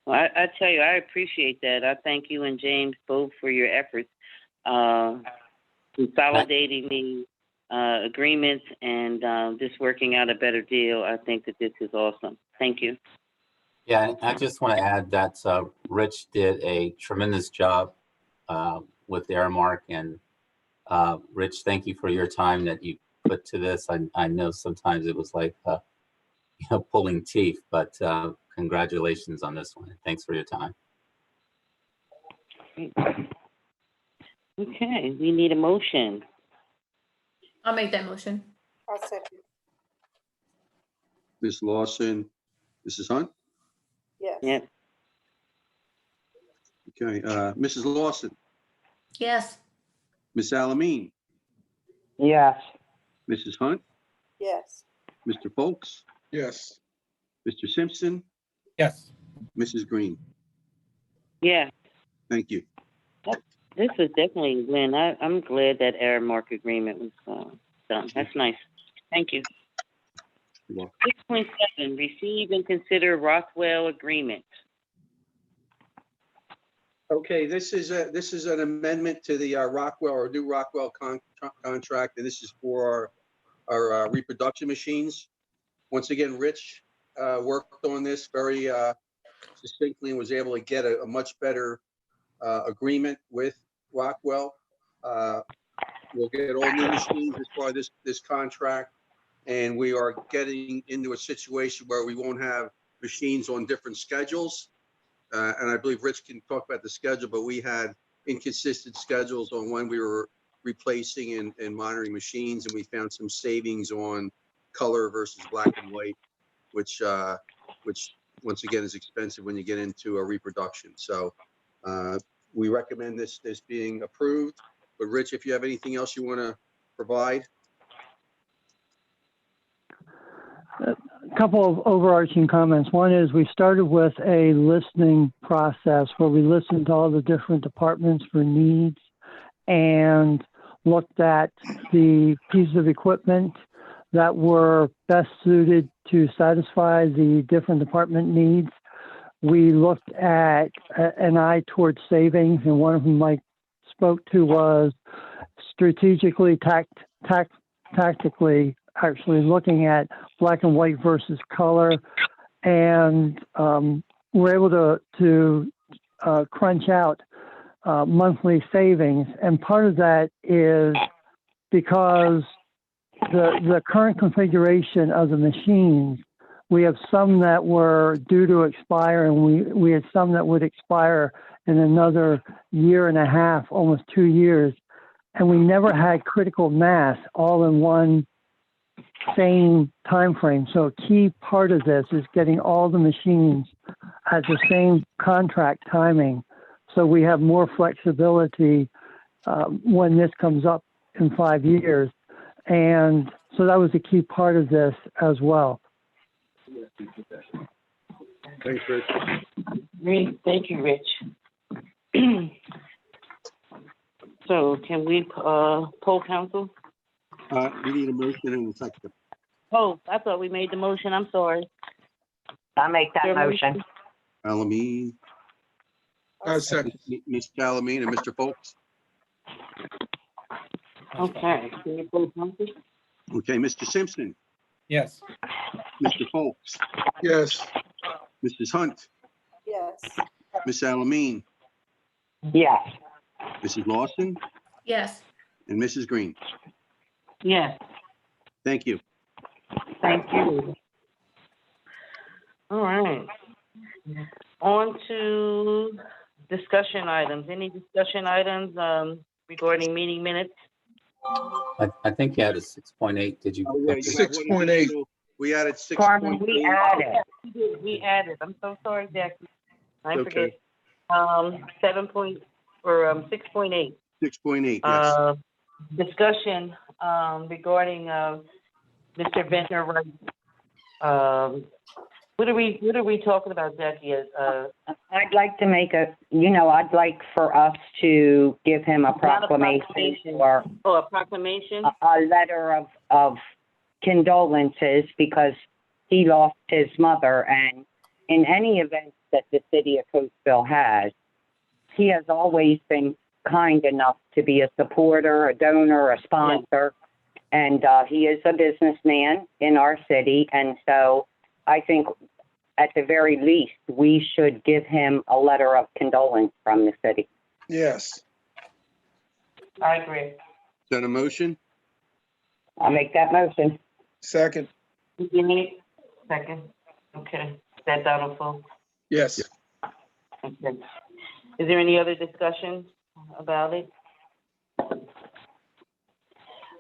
Well, I tell you, I appreciate that. I thank you and James both for your efforts consolidating the agreements and just working out a better deal. I think that this is awesome. Thank you. Yeah, I just want to add that Rich did a tremendous job with Airmark. And Rich, thank you for your time that you put to this. I know sometimes it was like pulling teeth, but congratulations on this one. Thanks for your time. Okay, we need a motion. I'll make that motion. I'll second. Ms. Lawson, Mrs. Hunt? Yes. Yep. Okay, Mrs. Lawson, Yes. Ms. Alamine, Yes. Mrs. Hunt, Yes. Mr. Folks, Yes. Mr. Simpson, Yes. Mrs. Green. Yeah, Thank you. this was definitely a win. I'm glad that Airmark agreement was done. That's nice. Thank you. You're welcome. 6.7, receive and consider Rockwell agreement. Okay, this is an amendment to the Rockwell or new Rockwell contract, and this is for our reproduction machines. Once again, Rich worked on this very succinctly and was able to get a much better agreement with Rockwell. We'll get all new machines as part of this contract, and we are getting into a situation where we won't have machines on different schedules. And I believe Rich can talk about the schedule, but we had inconsistent schedules on when we were replacing and monitoring machines, and we found some savings on color versus black and white, which once again is expensive when you get into a reproduction. So we recommend this being approved. But Rich, if you have anything else you want to provide. A couple of overarching comments. One is we started with a listening process where we listened to all the different departments for needs and looked at the pieces of equipment that were best suited to satisfy the different department needs. We looked at an eye towards savings, and one of them Mike spoke to was strategically, tactically, actually looking at black and white versus color, and we're able to crunch out monthly savings. And part of that is because the current configuration of the machines, we have some that were due to expire, and we had some that would expire in another year and a half, almost 2 years, and we never had critical mass all in one same time frame. So a key part of this is getting all the machines at the same contract timing, so we have more flexibility when this comes up in 5 years. And so that was a key part of this as well. Thanks, Rich. Great, thank you, Rich. So can we poll council? We need a motion and a second. Oh, I thought we made the motion. I'm sorry. I make that Your motion. Alamine, Second. Ms. Alamine, and Mr. Folks. Okay. Can you poll council? Okay, Mr. Simpson, Yes. Mr. Folks, Yes. Mrs. Hunt, Yes. Miss Alamine, Yes. Mrs. Lawson, Yes. and Mrs. Green. Yes. Thank you. Thank you. All right. On to discussion items. Any discussion items regarding meeting minutes? I think you had a 6.8. Did you? Oh, yeah, you have one 6.8. additional. We added Carmen, 6.8. we added. We added. I'm so sorry, Jackie. I Okay. forget. 6.8. 6.8, yes. Discussion regarding Mr. Venter, right? What are we talking about, Jackie? I'd like to make I'd like for us to give him a Not a proclamation proclamation. or Oh, a proclamation? a letter of condolences because he lost his mother. And in any event that the city of Coatesville has, he has always been kind enough to be a supporter, a donor, a sponsor. And he is a businessman in our city. And so I think at the very least, we should give him a letter of condolence from the city. Yes. I agree. Is that a motion? I'll make that motion. Second. Second. Okay. Is that Donald Folk? Yes. Okay. Is there any other discussion about it?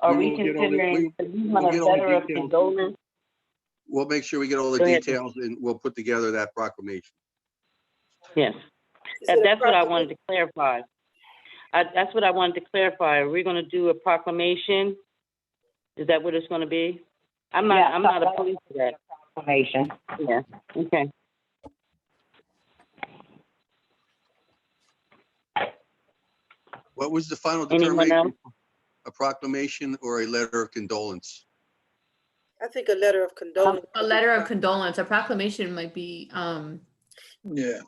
Are we will get all the- considering, we- do you we'll want a get all the letter of details. condolence? We'll make sure we get all the Go ahead. details and we'll put together that proclamation. Yes. Is it a That's what I proclamation? wanted to clarify. That's what I wanted to clarify. Are we gonna do a proclamation? Is that what it's gonna be? I'm Yeah, not opposed to that. Proclamation. Yeah, okay. What was the final Anyone determination? A proclamation or a letter of condolence? I think a letter of condolence. A letter of condolence, a proclamation might be, Yeah.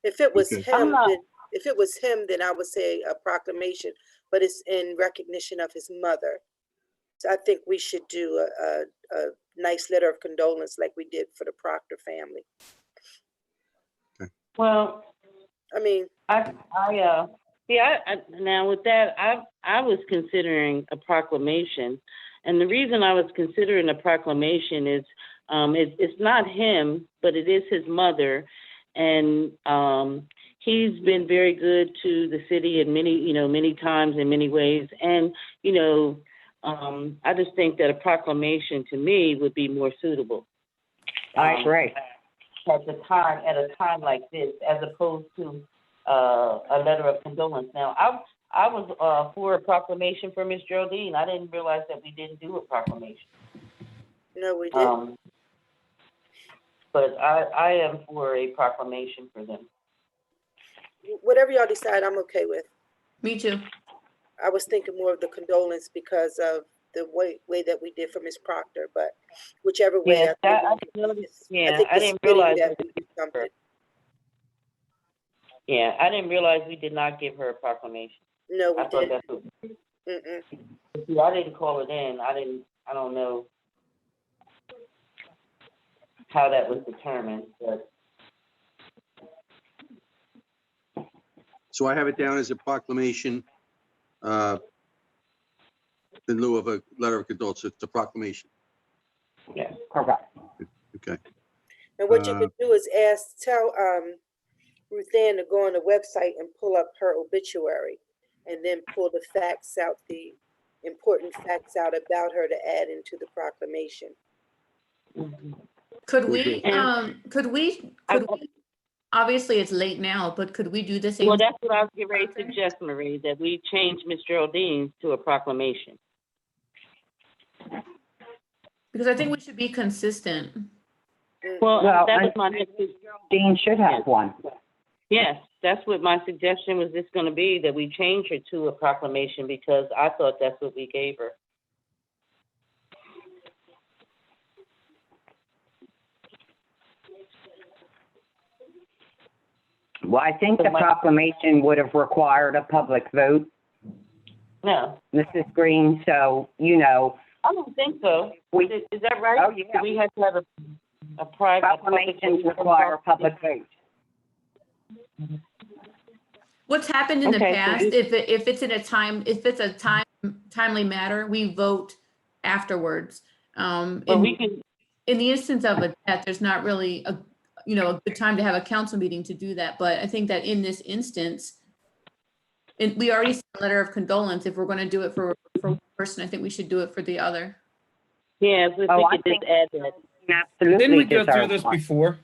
If it was Okay. him, if it was him, then I would say a proclamation, but it's in recognition of his mother. So I think we should do a nice letter of condolence like we did for the Proctor family. Well, I mean, now with that, I was considering a proclamation. And the reason I was considering a proclamation is, it's not him, but it is his mother. And, he's been very good to the city in many times in many ways. And, I just think that a proclamation to me would be more suitable. I agree. At a time like this, as opposed to a letter of condolence. Now, I was for a proclamation for Miss Geraldine. I didn't realize that we didn't do a proclamation. no, we didn't. But I am for a proclamation for them. Whatever y'all decide, I'm okay with. me too. I was thinking more of the condolence because of the way that we did for Miss Proctor, but whichever way. Yeah, I think didn't it's realize fitting that we do something. Yeah, I didn't realize we did not give her a proclamation. No, we I thought didn't. that's what. Mm-mm. See, I didn't call it in. I don't know how that was determined, but So I have it down as a proclamation in lieu of a letter of condolence. It's a proclamation. yeah. Correct. Okay. And what you could do is tell Ruth Ann to go on the website and pull up her obituary and then pull the facts out, the important facts out about her to add into the proclamation. Could Would we, you? could we, obviously it's late now, but could we do the same? Well, that's what I was getting ready to suggest, Marie, that we change Miss Geraldine to a proclamation. Because I think we should be consistent. Well, Well, that was my next. Dean should have one. Yes, that's what my suggestion was just gonna be, that we change her to a proclamation, because I thought that's what we gave her. Well, I think the proclamation would have required a public vote, No, Mrs. Green, so, I don't think so. Is that right? Oh, yeah. We have to have a private. proclamations require a public vote. What's happened in the Okay, so past, you- if it's a timely matter, we vote afterwards. But we can, In the instance of a death, there's not really a good time to have a council meeting to do that. But I think that in this instance, and we already sent a letter of condolence. If we're going to do it for one person, I think we should do it for the other. yeah, if we Oh, I could just think- add that. Absolutely. Didn't we go through deserve this one. before?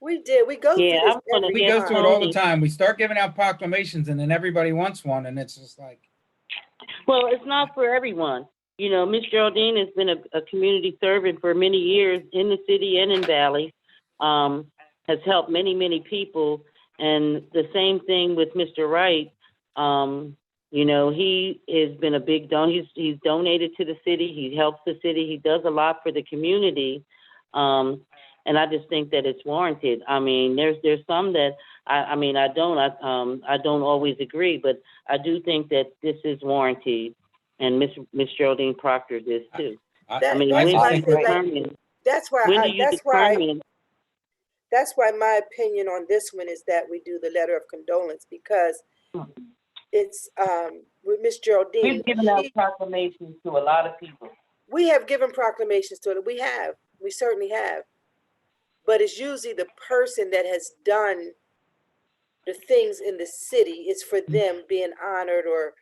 We did, we go through Yeah, this I'm gonna- every We go time. through it all the time. We start giving out proclamations and then everybody wants one and it's just like, Well, it's not for everyone. Miss Geraldine has been a community servant for many years in the city and in Valley. Has helped many, many people. And the same thing with Mr. Wright. He has been a big donor. He's donated to the city. He helps the city. He does a lot for the community. And I just think that it's warranted. I mean, there's some that I don't always agree, but I do think that this is warranted, and Miss Geraldine Proctor is too. That- I mean, that's when why I do you feel like- determine? That's why, When do you that's why, determine? That's why my opinion on this one is that we do the letter of condolence, because it's, with Miss Geraldine. We've given out proclamations to a lot of people. We have given proclamations to it. We certainly have. But it's usually the person that has done the things in the city. It's for them being honored or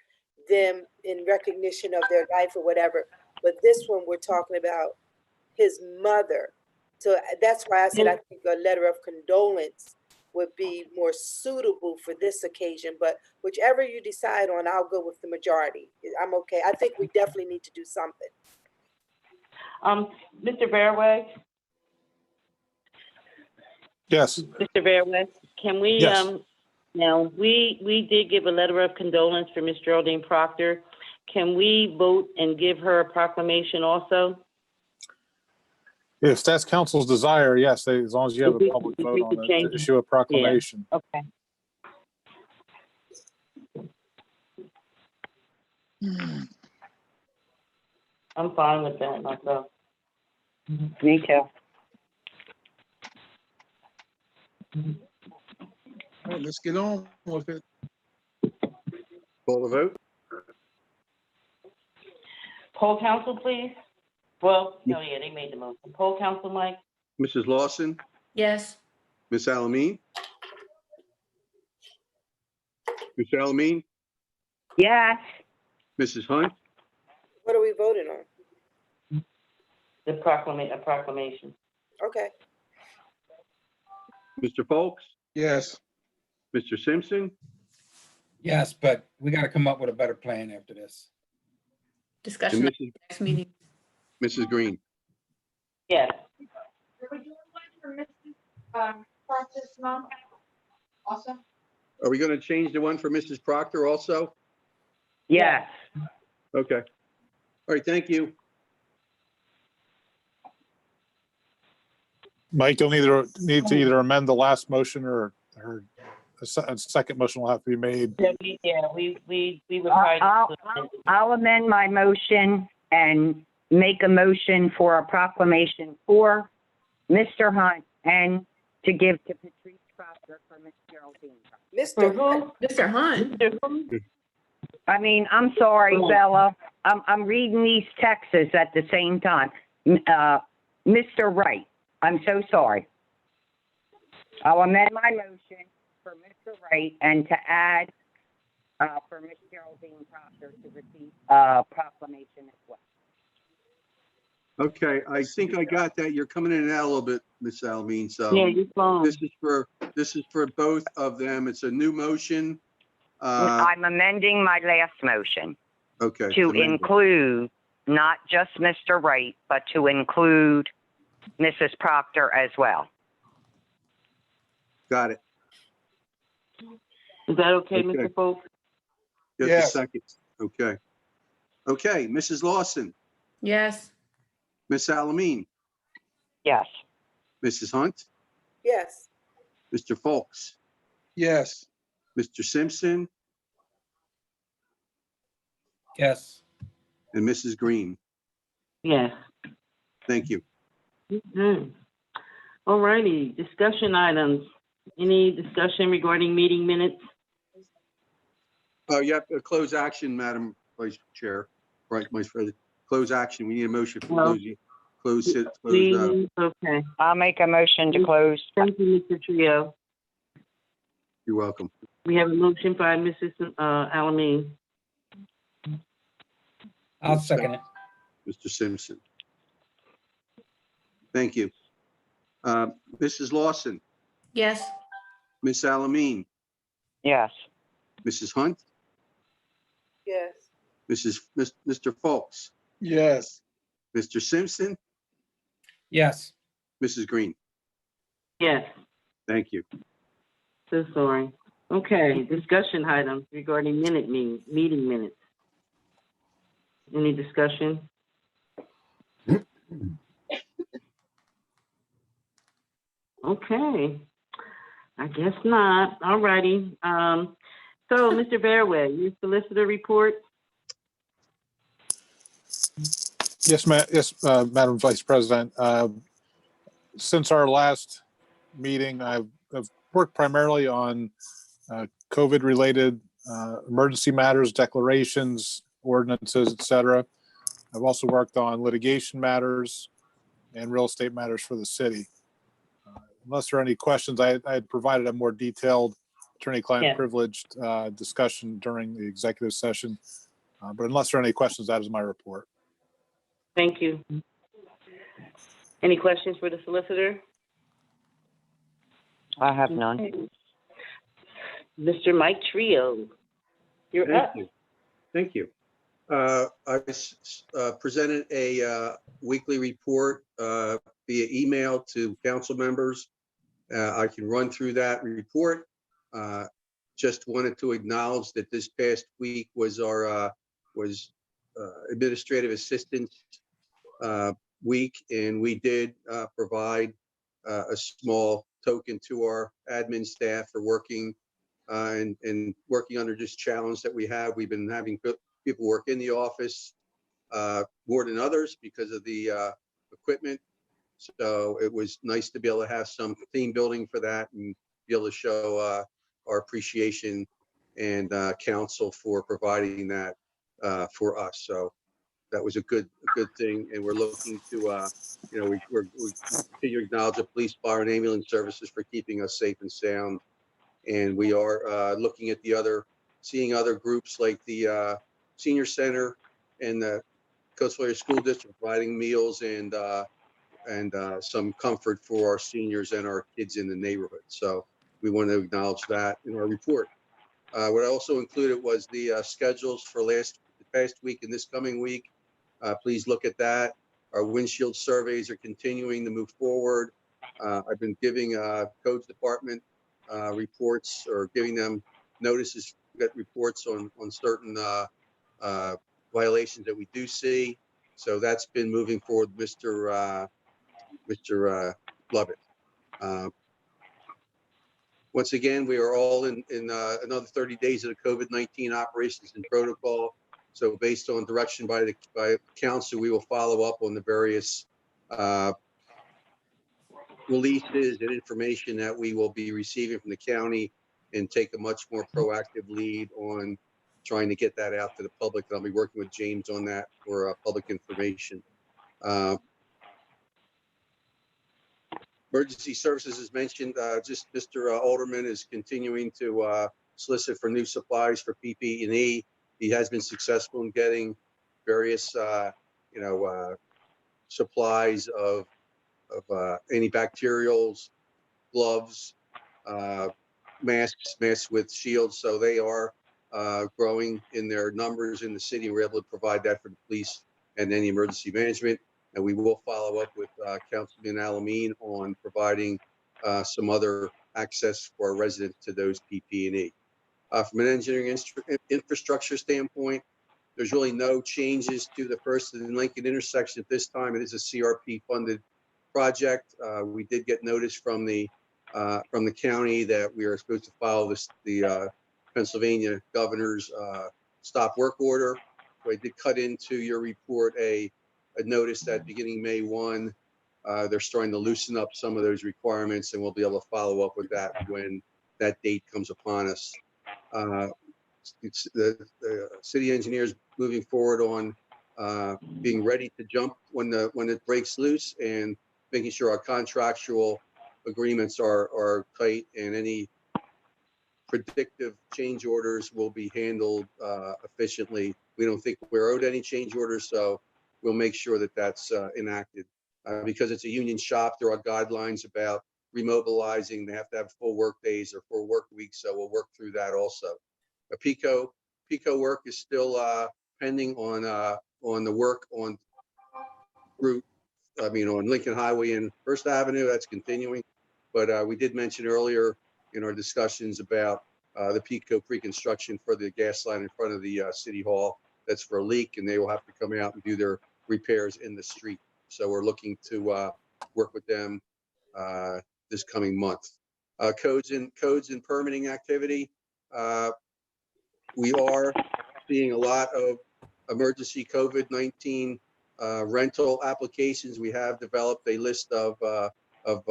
them in recognition of their life or whatever. But this one, we're talking about his mother. So that's why I said I think a letter of condolence would be more suitable for this occasion. But whichever you decide on, I'll go with the majority. I'm okay. I think we definitely need to do something. Mr. Verway? Yes. Mr. Verway, can we, Yes. now, we did give a letter of condolence for Miss Geraldine Proctor. Can we vote and give her a proclamation also? If that's council's desire, yes, as long as you have a public If vote we on could it, change to it. issue a proclamation. Okay. I'm fine with that myself. Me too. All right, let's get on with it. Call the vote. Poll council, please. Well, no, yeah, they made the motion. Poll council, Mike? Mrs. Lawson, Yes. Miss Alameen? Miss Alameen, Yes. Mrs. Hunt, What are we voting on? A proclamation. Okay. Mr. Folks, Yes. Mr. Simpson, Yes, but we got to come up with a better plan after this. Discussion and at the next meeting. Mrs. Green. Yes. Are we doing one for Mrs. Proctor's mom also? Are we going to change the one for Mrs. Proctor also? Yes. Okay. All right, thank you. Mike, you'll need to either amend the last motion or a second motion will have to be made. Yeah, we would probably. I'll amend my motion and make a motion for a proclamation for Mr. Hunt and to give to Patrice Proctor for Miss Geraldine. Mr. who? Mr. Hunt. I mean, I'm sorry, Bella. I'm reading these texts at the same time. Mr. Wright, I'm so sorry. I'll amend my motion for Mr. Wright and to add for Miss Geraldine Proctor to receive proclamation as well. Okay, I think I got that. You're coming in and out a little bit, Miss Alameen, so. Yeah, you're fine. This is for both of them. It's a new motion. I'm amending my last motion Okay. to amended. include not just Mr. Wright, but to include Mrs. Proctor as well. Got it. Is that okay, Okay. Mr. Folks? Just a Yes. second. Okay. Okay, Mrs. Lawson, Yes. Miss Alameen, Yes. Mrs. Hunt, Yes. Mr. Folks, Yes. Mr. Simpson, Yes. and Mrs. Green. Yes. Thank you. Mhm. All righty, discussion items. Any discussion regarding meeting minutes? Oh, you have to close action, Madam Vice Chair, right, Vice President. Close action. We need a motion for No. close it. Please, okay. I'll make a motion to close. Thank you, Mr. Trio. You're welcome. We have a motion by Mrs. Alameen. I'll second it. Mr. Simpson. Thank you. Mrs. Lawson, Yes. Miss Alameen, Yes. Mrs. Hunt, Yes. Mr. Folks, Yes. Mr. Simpson, Yes. Mrs. Green. Yes, Thank you. so sorry. Okay, discussion items regarding meeting minutes. Any discussion? Okay, I guess not. All righty. So, Mr. Verway, your solicitor report? Yes, Madam Vice President. Since our last meeting. I've worked primarily on COVID-related emergency matters, declarations, ordinances, et cetera. I've also worked on litigation matters and real estate matters for the city. Unless there are any questions, I had provided a more detailed attorney-client Yeah. privileged discussion during the executive session. But unless there are any questions, that is my report. Thank you. Any questions for the solicitor? I have none. Mr. Mike Trio, you're up. Thank you. I presented a weekly report via email to council members. I can run through that report. Just wanted to acknowledge that this past week was our administrative assistance week, and we did provide a small token to our admin staff for working and working under this challenge that we have. We've been having people work in the office more than others because of the equipment. So it was nice to be able to have some team building for that and be able to show our appreciation and council for providing that for us. So that was a good thing, and we're looking to we continue to acknowledge the police, fire, and ambulance services for keeping us safe and sound. And we are looking at seeing other groups like the senior center and the Coastal Area School District providing meals and some comfort for our seniors and our kids in the neighborhood. So we want to acknowledge that in our report. What I also included was the schedules for the past week and this coming week. Please look at that. Our windshield surveys are continuing to move forward. I've been giving codes department reports, or giving them notices, get reports on certain violations that we do see. So that's been moving forward, Mr. Lovett. Once again, we are all in another 30 days of the COVID-19 operations and protocol. So based on direction by council, we will follow up on the various releases and information that we will be receiving from the county and take a much more proactive lead on trying to get that out to the public. I'll be working with James on that for public information. Emergency services is mentioned. Just Mr. Alderman is continuing to solicit for new supplies for PPE. He has been successful in getting various, supplies of antibacterials, gloves, masks with shields. So they are growing in their numbers in the city. We're able to provide that for the police and any emergency management. And we will follow up with Councilman Alameen on providing some other access for our residents to those PPE. From an engineering infrastructure standpoint, there's really no changes to the First and Lincoln intersection at this time. It is a CRP funded project. We did get notice from the county that we are supposed to follow the Pennsylvania governor's stop work order. So I did cut into your report a notice that beginning May 1, they're starting to loosen up some of those requirements, and we'll be able to follow up with that when that date comes upon us. It's the city engineers moving forward on being ready to jump when it breaks loose, and making sure our contractual agreements are tight, and any predictive change orders will be handled efficiently. We don't think we're owed any change orders, so we'll make sure that that's enacted. Because it's a union shop, there are guidelines about remobilizing. They have to have full work days or full work weeks, so we'll work through that also. PICO work is still pending on the work on Lincoln Highway and First Avenue. That's continuing. But we did mention earlier in our discussions about the PICO pre-construction for the gas line in front of the City Hall. That's for a leak, and they will have to come out and do their repairs in the street. So we're looking to work with them this coming month. Codes and permitting activity. We are seeing a lot of emergency COVID-19 rental applications. We have developed a list of of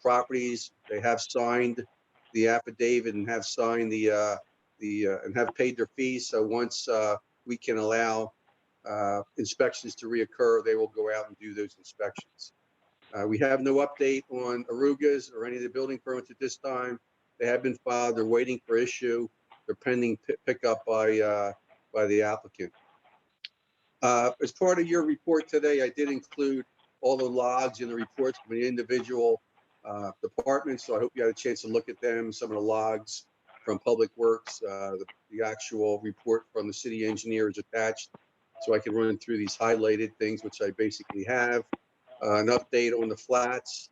properties. They have signed the affidavit and have signed and have paid their fees. So once we can allow inspections to reoccur, they will go out and do those inspections. We have no update on Arugas or any of the building permits at this time. They have been filed. They're waiting for issue. They're pending pickup by the applicant. As part of your report today, I did include all the logs in the reports from the individual departments. So I hope you had a chance to look at them. Some of the logs from Public Works, the actual report from the city engineer is attached. So I can run through these highlighted things, which I basically have. An update on the flats.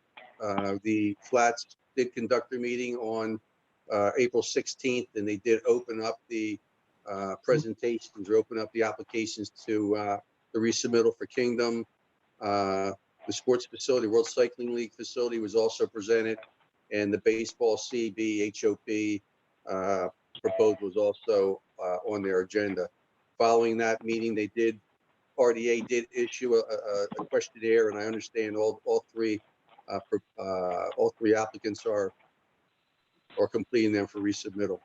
The flats did conduct their meeting on April 16th, and they did open up the presentations or open up the applications to the resubmittal for Kingdom. The sports facility, World Cycling League facility was also presented, and the baseball CB HOP proposal was also on their agenda. Following that meeting, RDA did issue a questionnaire, and I understand all three applicants are completing them for resubmittal.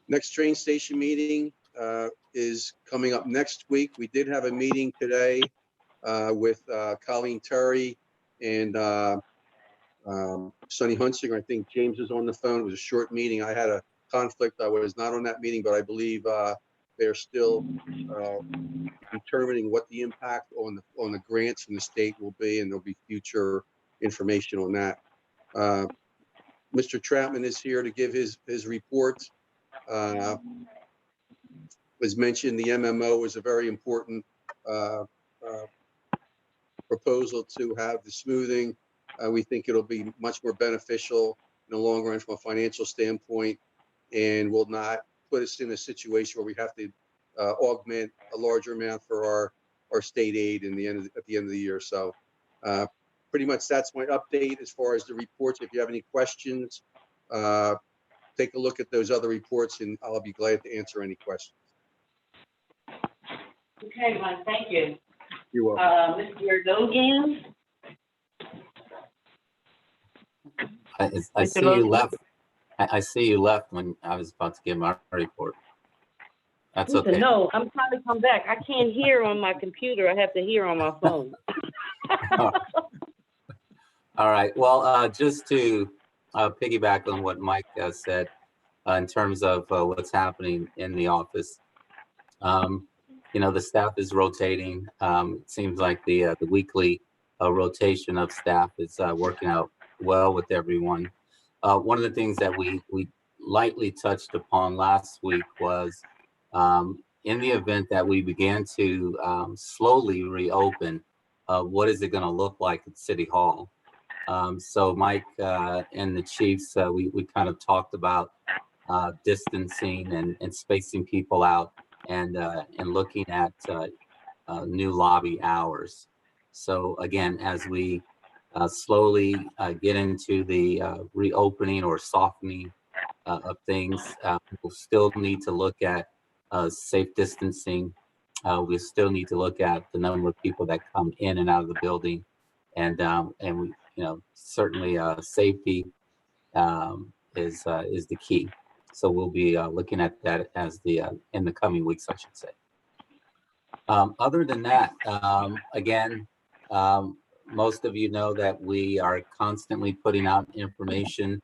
Next train station meeting is coming up next week. We did have a meeting today with Colleen Terry and Sonny Hunsinger. I think James is on the phone. It was a short meeting. I had a conflict. I was not on that meeting, but I believe they're still determining what the impact on the grants from the state will be, and there'll be future information on that. Mr. Troutman is here to give his report. As mentioned, the MMO is a very important proposal to have the smoothing. We think it'll be much more beneficial in the long run from a financial standpoint, and will not put us in a situation where we have to augment a larger amount for our state aid at the end of the year. So pretty much that's my update as far as the reports. If you have any questions, take a look at those other reports, and I'll be glad to answer any questions. Okay, Mike, thank you. You're welcome. Mr. Logan? I see you left. I see you left when I was about to give my report. That's Listen, okay. no, I'm trying to come back. I can't hear on my computer. I have to hear on my phone. All right. Well, just to piggyback on what Mike said in terms of what's happening in the office, the staff is rotating. It seems like the weekly rotation of staff is working out well with everyone. One of the things that we lightly touched upon last week was in the event that we began to slowly reopen, what is it going to look like at City Hall? So Mike and the chiefs, we kind of talked about distancing and spacing people out and looking at new lobby hours. So again, as we slowly get into the reopening or softening of things, we'll still need to look at safe distancing. We still need to look at the number of people that come in and out of the building, and we, certainly safety is the key. So we'll be looking at that as in the coming weeks, I should say. Other than that, again, most of you know that we are constantly putting out information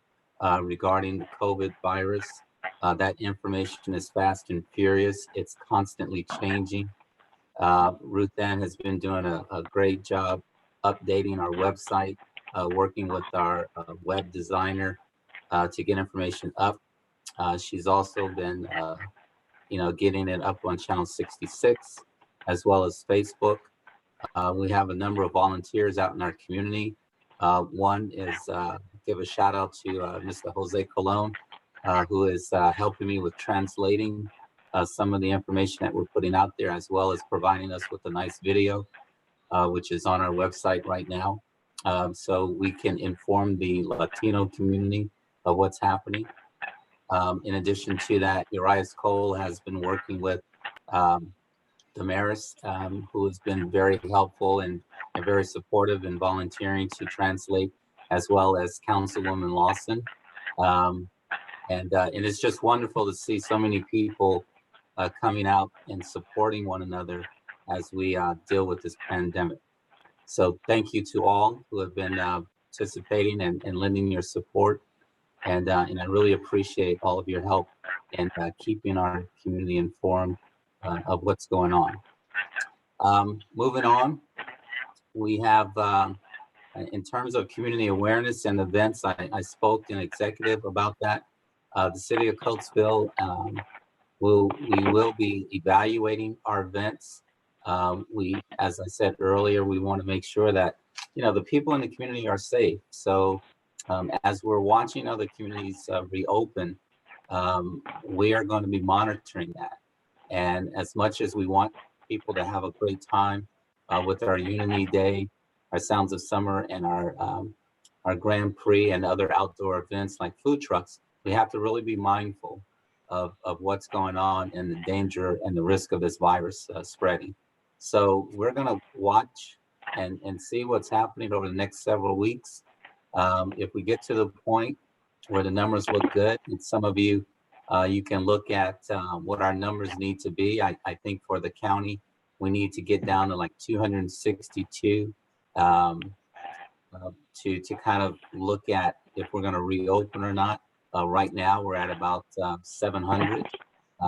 regarding the COVID virus. That information is fast and furious. It's constantly changing. Ruth Ann has been doing a great job updating our website, working with our web designer to get information up. She's also been, getting it up on Channel 66 as well as Facebook. We have a number of volunteers out in our community. One is give a shout out to Mr. Jose Colon, who is helping me with translating some of the information that we're putting out there, as well as providing us with a nice video, which is on our website right now. So we can inform the Latino community of what's happening. In addition to that, Urias Cole has been working with Damaris, who has been very helpful and very supportive in volunteering to translate, as well as Councilwoman Lawson. And it's just wonderful to see so many people coming out and supporting one another as we deal with this pandemic. So thank you to all who have been participating and lending your support. And I really appreciate all of your help in keeping our community informed of what's going on. Moving on, we have, in terms of community awareness and events, I spoke in executive about that. The city of Coatesville, we will be evaluating our events. As I said earlier, we want to make sure that, the people in the community are safe. So as we're watching other communities reopen, we are going to be monitoring that. And as much as we want people to have a great time with our Unity Day, our Sounds of Summer, and our Grand Prix and other outdoor events like food trucks, we have to really be mindful of what's going on and the danger and the risk of this virus spreading. So we're going to watch and see what's happening over the next several weeks. If we get to the point where the numbers look good, and some of you, you can look at what our numbers need to be. I think for the county, we need to get down to like 262 to kind of look at if we're going to reopen or not. Right now, we're at about 700.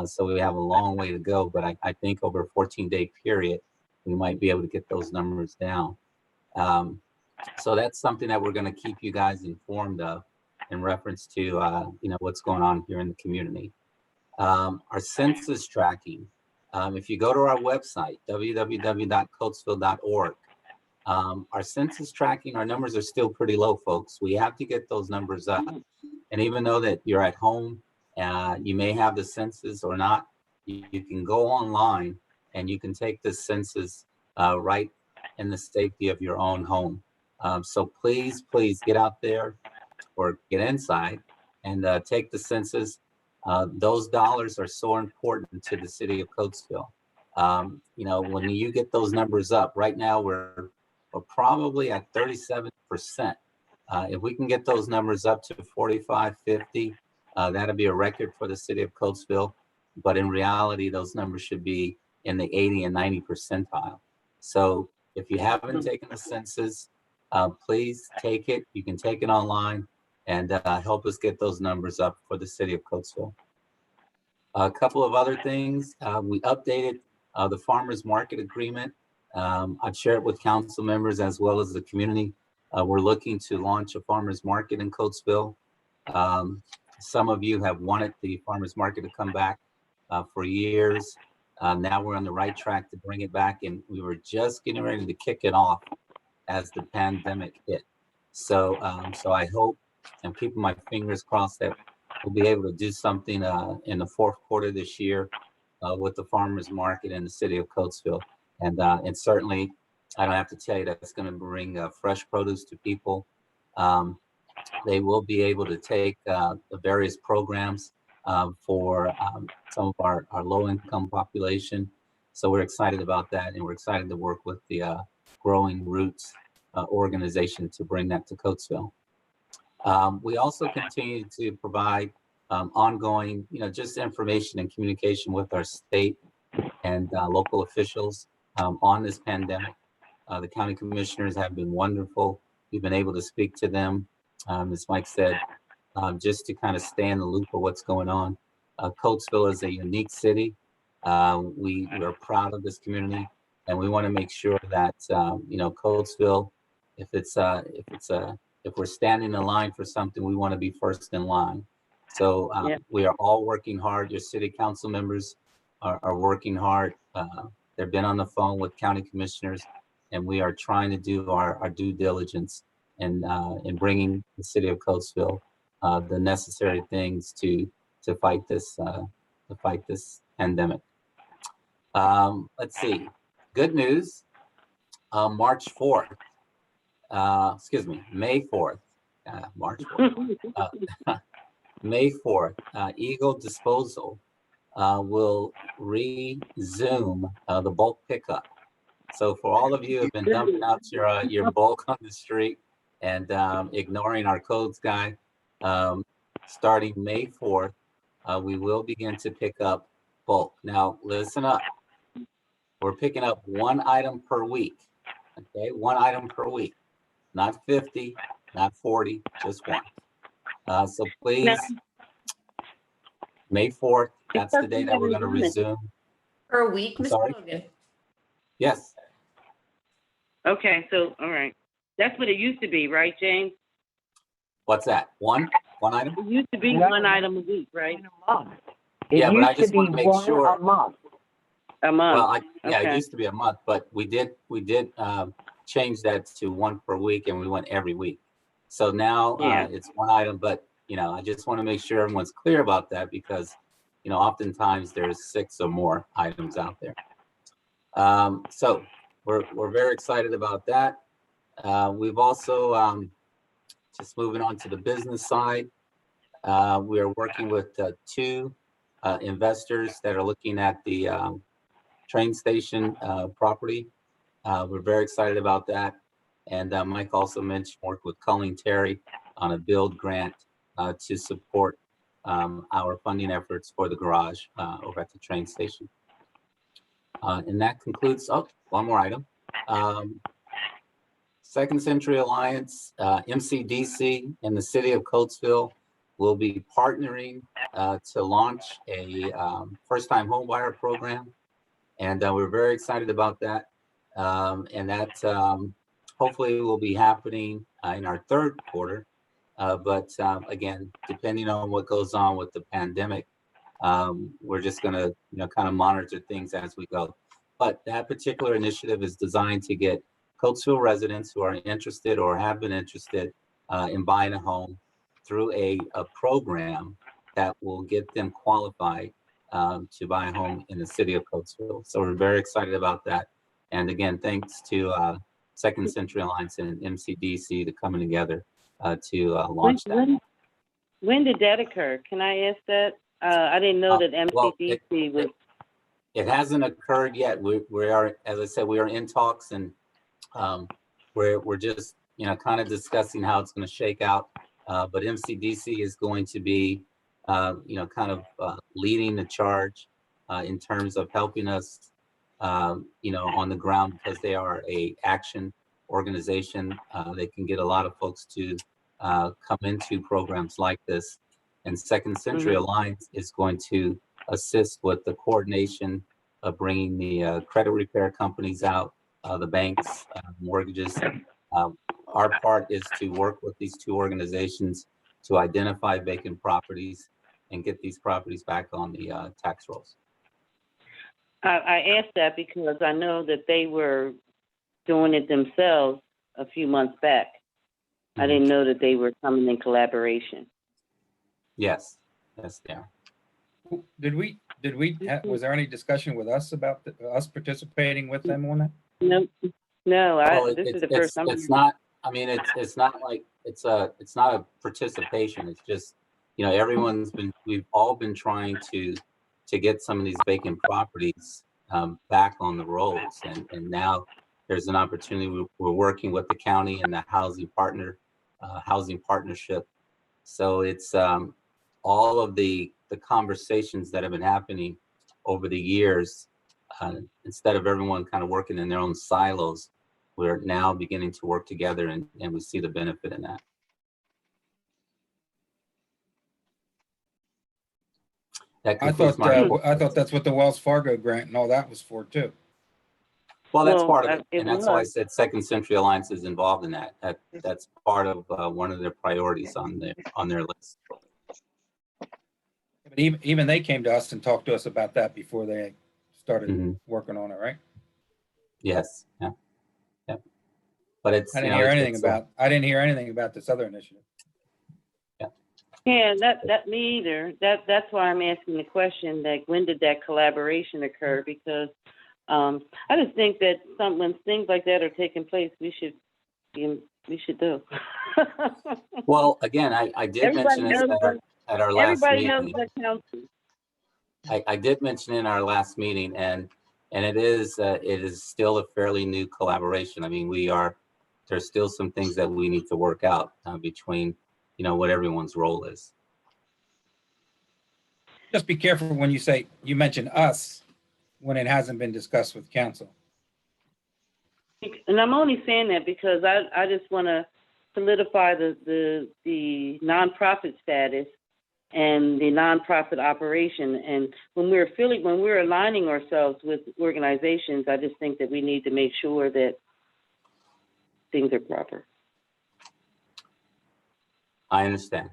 So we have a long way to go, but I think over a 14-day period, we might be able to get those numbers down. So that's something that we're going to keep you guys informed of in reference to, what's going on here in the community. Our census tracking, if you go to our website, www.coatesville.org, our census tracking, our numbers are still pretty low, folks. We have to get those numbers up. And even though that you're at home, you may have the census or not, you can go online and you can take the census right in the safety of your own home. So please get out there or get inside and take the census. Those dollars are so important to the city of Coatesville. When you get those numbers up, right now we're probably at 37%. If we can get those numbers up to 45, 50, that'll be a record for the city of Coatesville. But in reality, those numbers should be in the 80 and 90 percentile. So if you haven't taken the census, please take it. You can take it online and help us get those numbers up for the city of Coatesville. A couple of other things. We updated the farmers market agreement. I've shared with council members as well as the community. We're looking to launch a farmers market in Coatesville. Some of you have wanted the farmers market to come back for years. Now we're on the right track to bring it back, and we were just getting ready to kick it off as the pandemic hit. So I hope and keeping my fingers crossed that we'll be able to do something in the fourth quarter this year with the farmers market in the city of Coatesville. And certainly, I don't have to tell you that it's going to bring fresh produce to people. They will be able to take the various programs for some of our low-income population. So we're excited about that, and we're excited to work with the Growing Roots organization to bring that to Coatesville. We also continue to provide ongoing, just information and communication with our state and local officials on this pandemic. The county commissioners have been wonderful. We've been able to speak to them, as Mike said, just to kind of stay in the loop of what's going on. Coatesville is a unique city. We are proud of this community, and we want to make sure that Coatesville, if we're standing in line for something, we want to be first in line. So we are all working hard. Your city council members are working hard. They've been on the phone with county commissioners, and we are trying to do our due diligence in bringing the city of Coatesville the necessary things to fight this pandemic. Let's see. Good news. May 4th. March 4th. May 4th. Eagle Disposal will resume the bulk pickup. So for all of you who have been dumping out your bulk on the street and ignoring our codes guy, starting May 4th, we will begin to pick up bulk. Now, listen up. We're picking up one item per week. Okay, one item per week, not 50, not 40, just one. So please, May 4th, that's the day that we're going to resume. Per week, I'm Mr. sorry? Logan? Yes, Okay, so, all right. That's what it used to be, right, James? what's that? One item? It used to be No. one item a week, right? It Yeah, but I used to just be want to make one sure. a month. A month. Well, yeah, it Okay. used to be a month, but we did change that to one per week, and we went every week. So now Yeah. it's one item, but I just want to make sure everyone's clear about that because oftentimes there's 6 or more items out there. So we're very excited about that. We've also just moving on to the business side. We are working with 2 investors that are looking at the train station property. We're very excited about that. And Mike also mentioned work with Colleen Terry on a build grant to support our funding efforts for the garage over at the train station. And that concludes, one more item. Second Century Alliance, MCDC, and the city of Coatesville will be partnering to launch a first-time homebuyer program. And we're very excited about that. And that hopefully will be happening in our 3rd quarter. But again, depending on what goes on with the pandemic, we're just going to kind of monitor things as we go. But that particular initiative is designed to get Coatesville residents who are interested or have been interested in buying a home through a program that will get them qualified to buy a home in the city of Coatesville. So we're very excited about that. And again, thanks to Second Century Alliance and MCDC to coming together to launch that. When did that occur? Can I ask that? I didn't know that MCDC was. It hasn't occurred yet. We are, as I said, we are in talks, and we're just kind of discussing how it's going to shake out. But MCDC is going to be kind of leading the charge in terms of helping us on the ground, because they are a action organization. They can get a lot of folks to come into programs like this. And Second Century Alliance is going to assist with the coordination of bringing the credit repair companies out, the banks, mortgages. Our part is to work with these 2 organizations to identify vacant properties and get these properties back on the tax rolls. I asked that because I know that they were doing it themselves a few months back. I didn't know that they were coming in collaboration. Yes, they are. Was there any discussion with us about us participating with them on that? No, this is the first time. It's not. I mean, it's not like it's not a participation. It's just we've all been trying to get some of these vacant properties back on the rolls, and now there's an opportunity. We're working with the county and the housing partnership. So it's all of the conversations that have been happening over the years. Instead of everyone kind of working in their own silos, we're now beginning to work together, and we see the benefit in that. I thought that's what the Wells Fargo grant and all that was for too. Well, that's part of it, and that's why I said Second Century Alliance is involved in that. That's part of one of their priorities on their list. But even they came to us and talked to us about that before they started working on it, right? Yes. Yeah. But I didn't hear anything about this other initiative. Yeah, that me either. That's why I'm asking the question, like, when did that collaboration occur? Because I just think that when things like that are taking place, we should do. Well, again, I did mention this at our last meeting. Everybody knows that counts. I did mention in our last meeting, and it is still a fairly new collaboration. I mean, there's still some things that we need to work out between, what everyone's role is. Just be careful when you mention us when it hasn't been discussed with council. And I'm only saying that because I just want to solidify the nonprofit status and the nonprofit operation. And when we're aligning ourselves with organizations, I just think that we need to make sure that things are proper. I understand.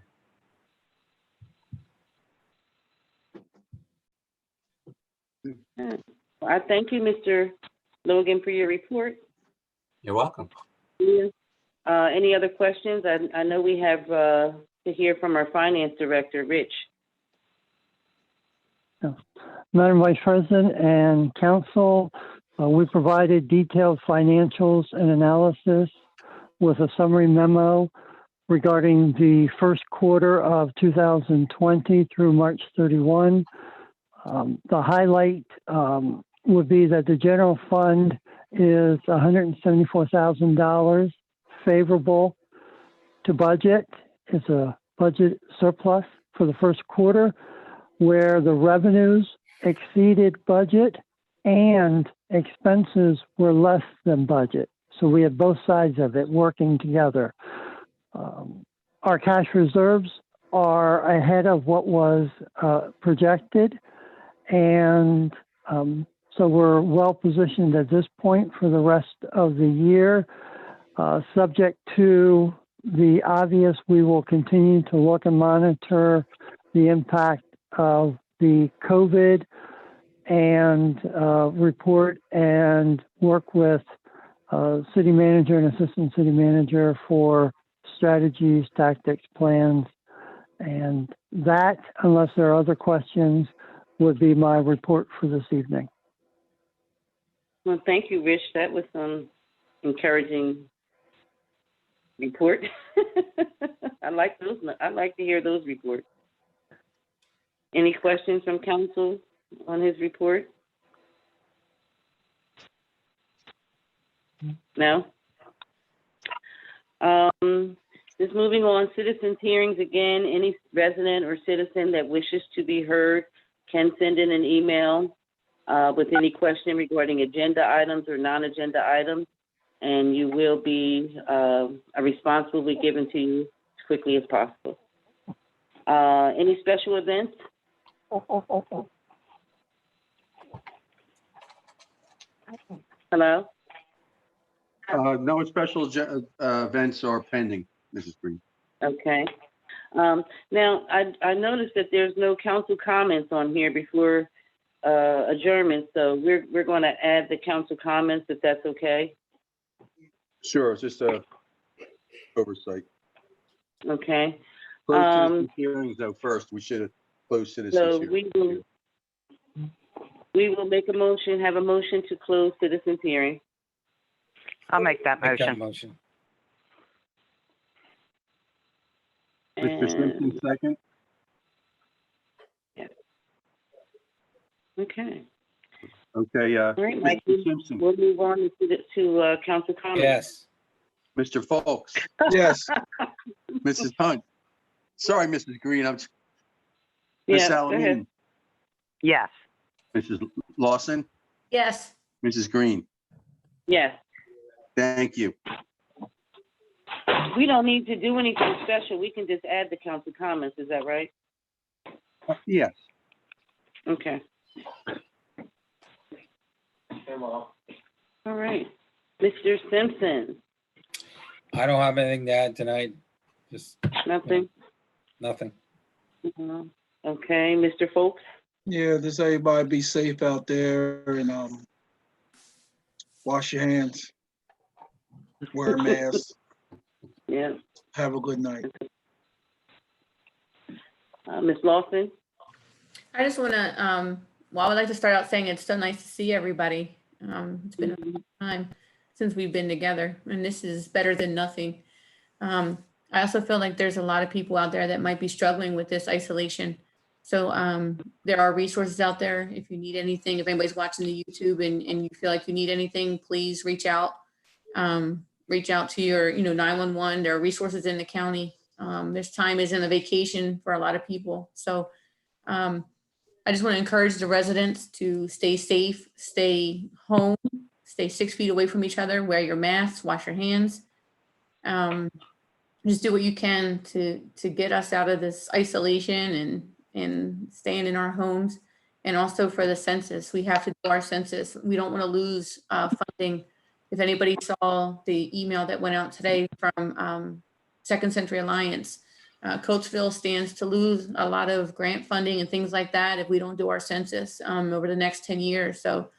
I thank you, Mr. Logan, for your report. You're welcome. Any other questions? I know we have to hear from our finance director, Rich. Madam Vice President and Council, we provided detailed financials and analysis with a summary memo regarding the first quarter of 2020 through March 31. The highlight would be that the general fund is $174,000 favorable to budget. It's a budget surplus for the first quarter, where the revenues exceeded budget and expenses were less than budget. So we had both sides of it working together. Our cash reserves are ahead of what was projected, and so we're well positioned at this point for the rest of the year. Subject to the obvious, we will continue to look and monitor the impact of the COVID and report and work with city manager and assistant city manager for strategies, tactics, plans. And that, unless there are other questions, would be my report for this evening. Well, thank you, Rich. That was some encouraging report. I like those. I like to hear those reports. Any questions from council on his report? No? Just moving on, citizens hearings again. Any resident or citizen that wishes to be heard can send in an email with any question regarding agenda items or non-agenda items, and you will be, a response will be given to you as quickly as possible. Any special events? Hello? No special events are pending, Mrs. Green. Okay. Now, I noticed that there's no council comments on here before adjournment, so we're going to add the council comments if that's okay. Sure, it's just a oversight. Okay. Closed citizen hearings though first. We should have closed citizens So hearings. we will make a motion, have a motion to close citizens hearing. I'll make that Make that motion. motion. Mr. Simpson, second. Okay. Okay, All right, Mr. Mikey, Simpson, we'll move on to council comments. Yes. Mr. Folks, Yes. Mrs. Hunt. Sorry, Mrs. Green, Miss Yeah, go ahead. Salamine, Yes. Mrs. Lawson, Yes. Mrs. Green. Yes. Thank you. We don't need to do anything special. We can just add the council comments. Is that right? Yes. Okay. All right. Mr. Simpson, I don't have anything to add tonight. Just nothing? nothing. No. Okay, Mr. Folks? Yeah, just everybody be safe out there and wash your hands, wear a mask, Yeah. have a good night. Ms. Lawson? I just want to, well, I would like to start out saying it's so nice to see everybody. It's been a long time since we've been together, and this is better than nothing. I also feel like there's a lot of people out there that might be struggling with this isolation. So there are resources out there. If you need anything, if anybody's watching the YouTube and you feel like you need anything, please reach out. Reach out to your, 911. There are resources in the county. This time isn't a vacation for a lot of people. So I just want to encourage the residents to stay safe, stay home, stay 6 feet away from each other, wear your masks, wash your hands. Just do what you can to get us out of this isolation and staying in our homes. And also for the census, we have to do our census. We don't want to lose funding. If anybody saw the email that went out today from Second Century Alliance, Coatesville stands to lose a lot of grant funding and things like that if we don't do our census over the next 10 years. So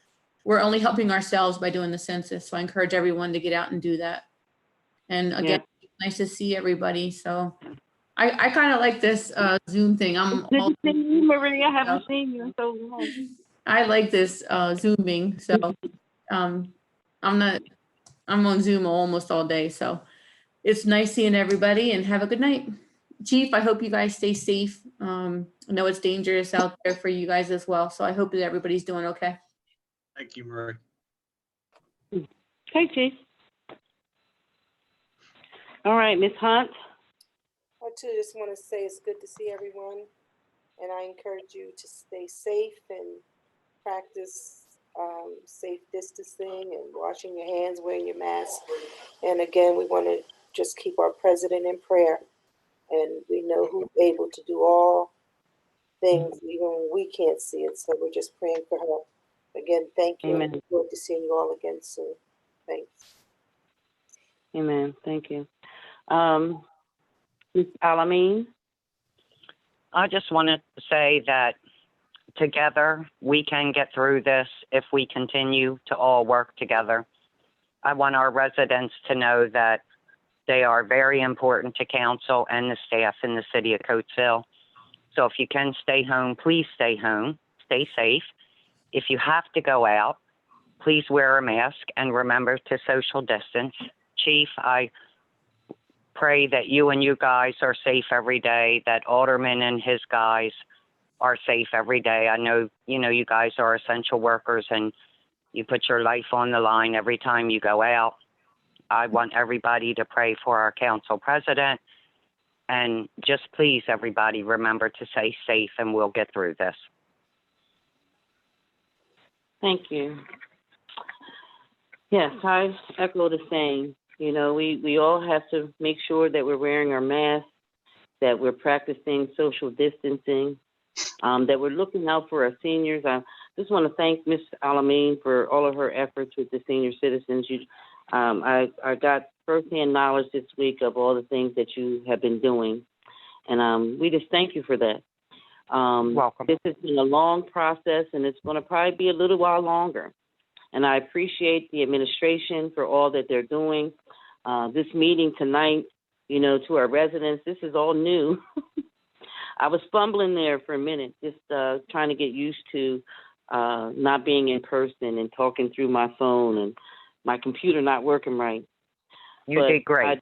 we're only helping ourselves by doing the census. So I encourage everyone to get out and do that. And again, it's nice to see everybody. So I kind of like this Zoom thing. Good to see you, Marie. I haven't seen you in so long. I like this Zooming. So I'm on Zoom almost all day. So it's nice seeing everybody and have a good night. Chief, I hope you guys stay safe. I know it's dangerous out there for you guys as well. So I hope that everybody's doing okay. Thank you, Marie. Hey, Chief. All right, Ms. Hunt. I too just want to say it's good to see everyone, and I encourage you to stay safe and practice safe distancing and washing your hands, wearing your mask. And again, we want to just keep our president in prayer. And we know who's able to do all things, even when we can't see it. So we're just praying for her. Again, thank you. Amen. Look forward to seeing you all again soon. Thanks. Amen. Thank you. Ms. Alameen. I just wanted to say that together we can get through this if we continue to all work together. I want our residents to know that they are very important to council and the staff in the city of Coatesville. So if you can stay home, please stay home, stay safe. If you have to go out, please wear a mask and remember to social distance. Chief, I pray that you and you guys are safe every day, that Alderman and his guys are safe every day. I know, you guys are essential workers and you put your life on the line every time you go out. I want everybody to pray for our council president. And just please, everybody, remember to stay safe and we'll get through this. Thank you. Yes, I echo the same. We all have to make sure that we're wearing our masks, that we're practicing social distancing, that we're looking out for our seniors. I just want to thank Ms. Alameen for all of her efforts with the senior citizens. I got firsthand knowledge this week of all the things that you have been doing, and we just thank you for that. Welcome. This has been a long process, and it's going to probably be a little while longer. And I appreciate the administration for all that they're doing. This meeting tonight, to our residents, this is all new. I was fumbling there for a minute, just trying to get used to not being in person and talking through my phone and my computer not working right. You did great.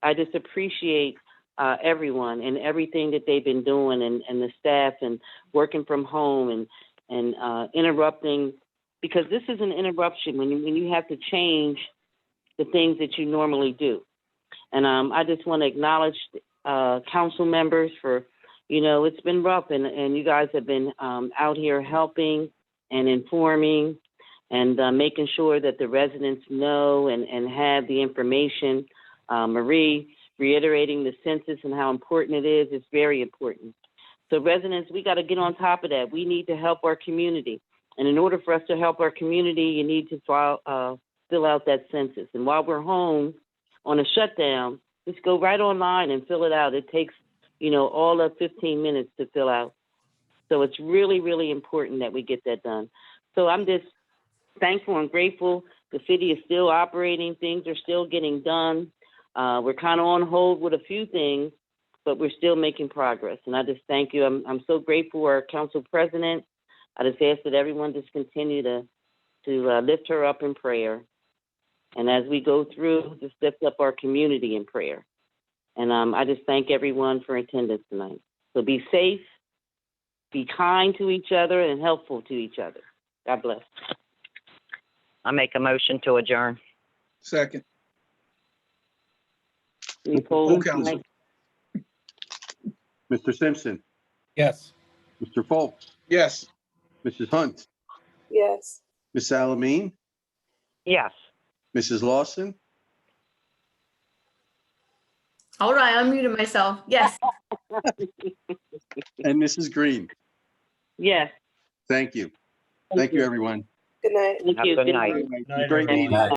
I just appreciate everyone and everything that they've been doing and the staff and working from home and interrupting, because this is an interruption when you have to change the things that you normally do. And I just want to acknowledge council members for, it's been rough and you guys have been out here helping and informing and making sure that the residents know and have the information. Marie, reiterating the census and how important it is. It's very important. So residents, we got to get on top of that. We need to help our community. And in order for us to help our community, you need to fill out that census. And while we're home on a shutdown, just go right online and fill it out. It takes, all of 15 minutes to fill out. So it's really, really important that we get that done. So I'm just thankful and grateful. The city is still operating. Things are still getting done. We're kind of on hold with a few things, but we're still making progress. And I just thank you. I'm so grateful for our council president. I just ask that everyone just continue to lift her up in prayer. And as we go through, just lift up our community in prayer. And I just thank everyone for attendance tonight. So be safe, be kind to each other and helpful to each other. God bless. I make a motion to adjourn. Second. Any Full polls? council. Mr. Simpson, Yes. Mr. Foltz, Yes. Mrs. Hunt, Yes. Ms. Salamine, Yes. Mrs. Lawson, Hold on, I unmuted myself. Yes. and Mrs. Green. Yes. Thank you. Thank you, everyone. Good night. Thank Have you. a good Good night. night. Night, Great everyone. meeting.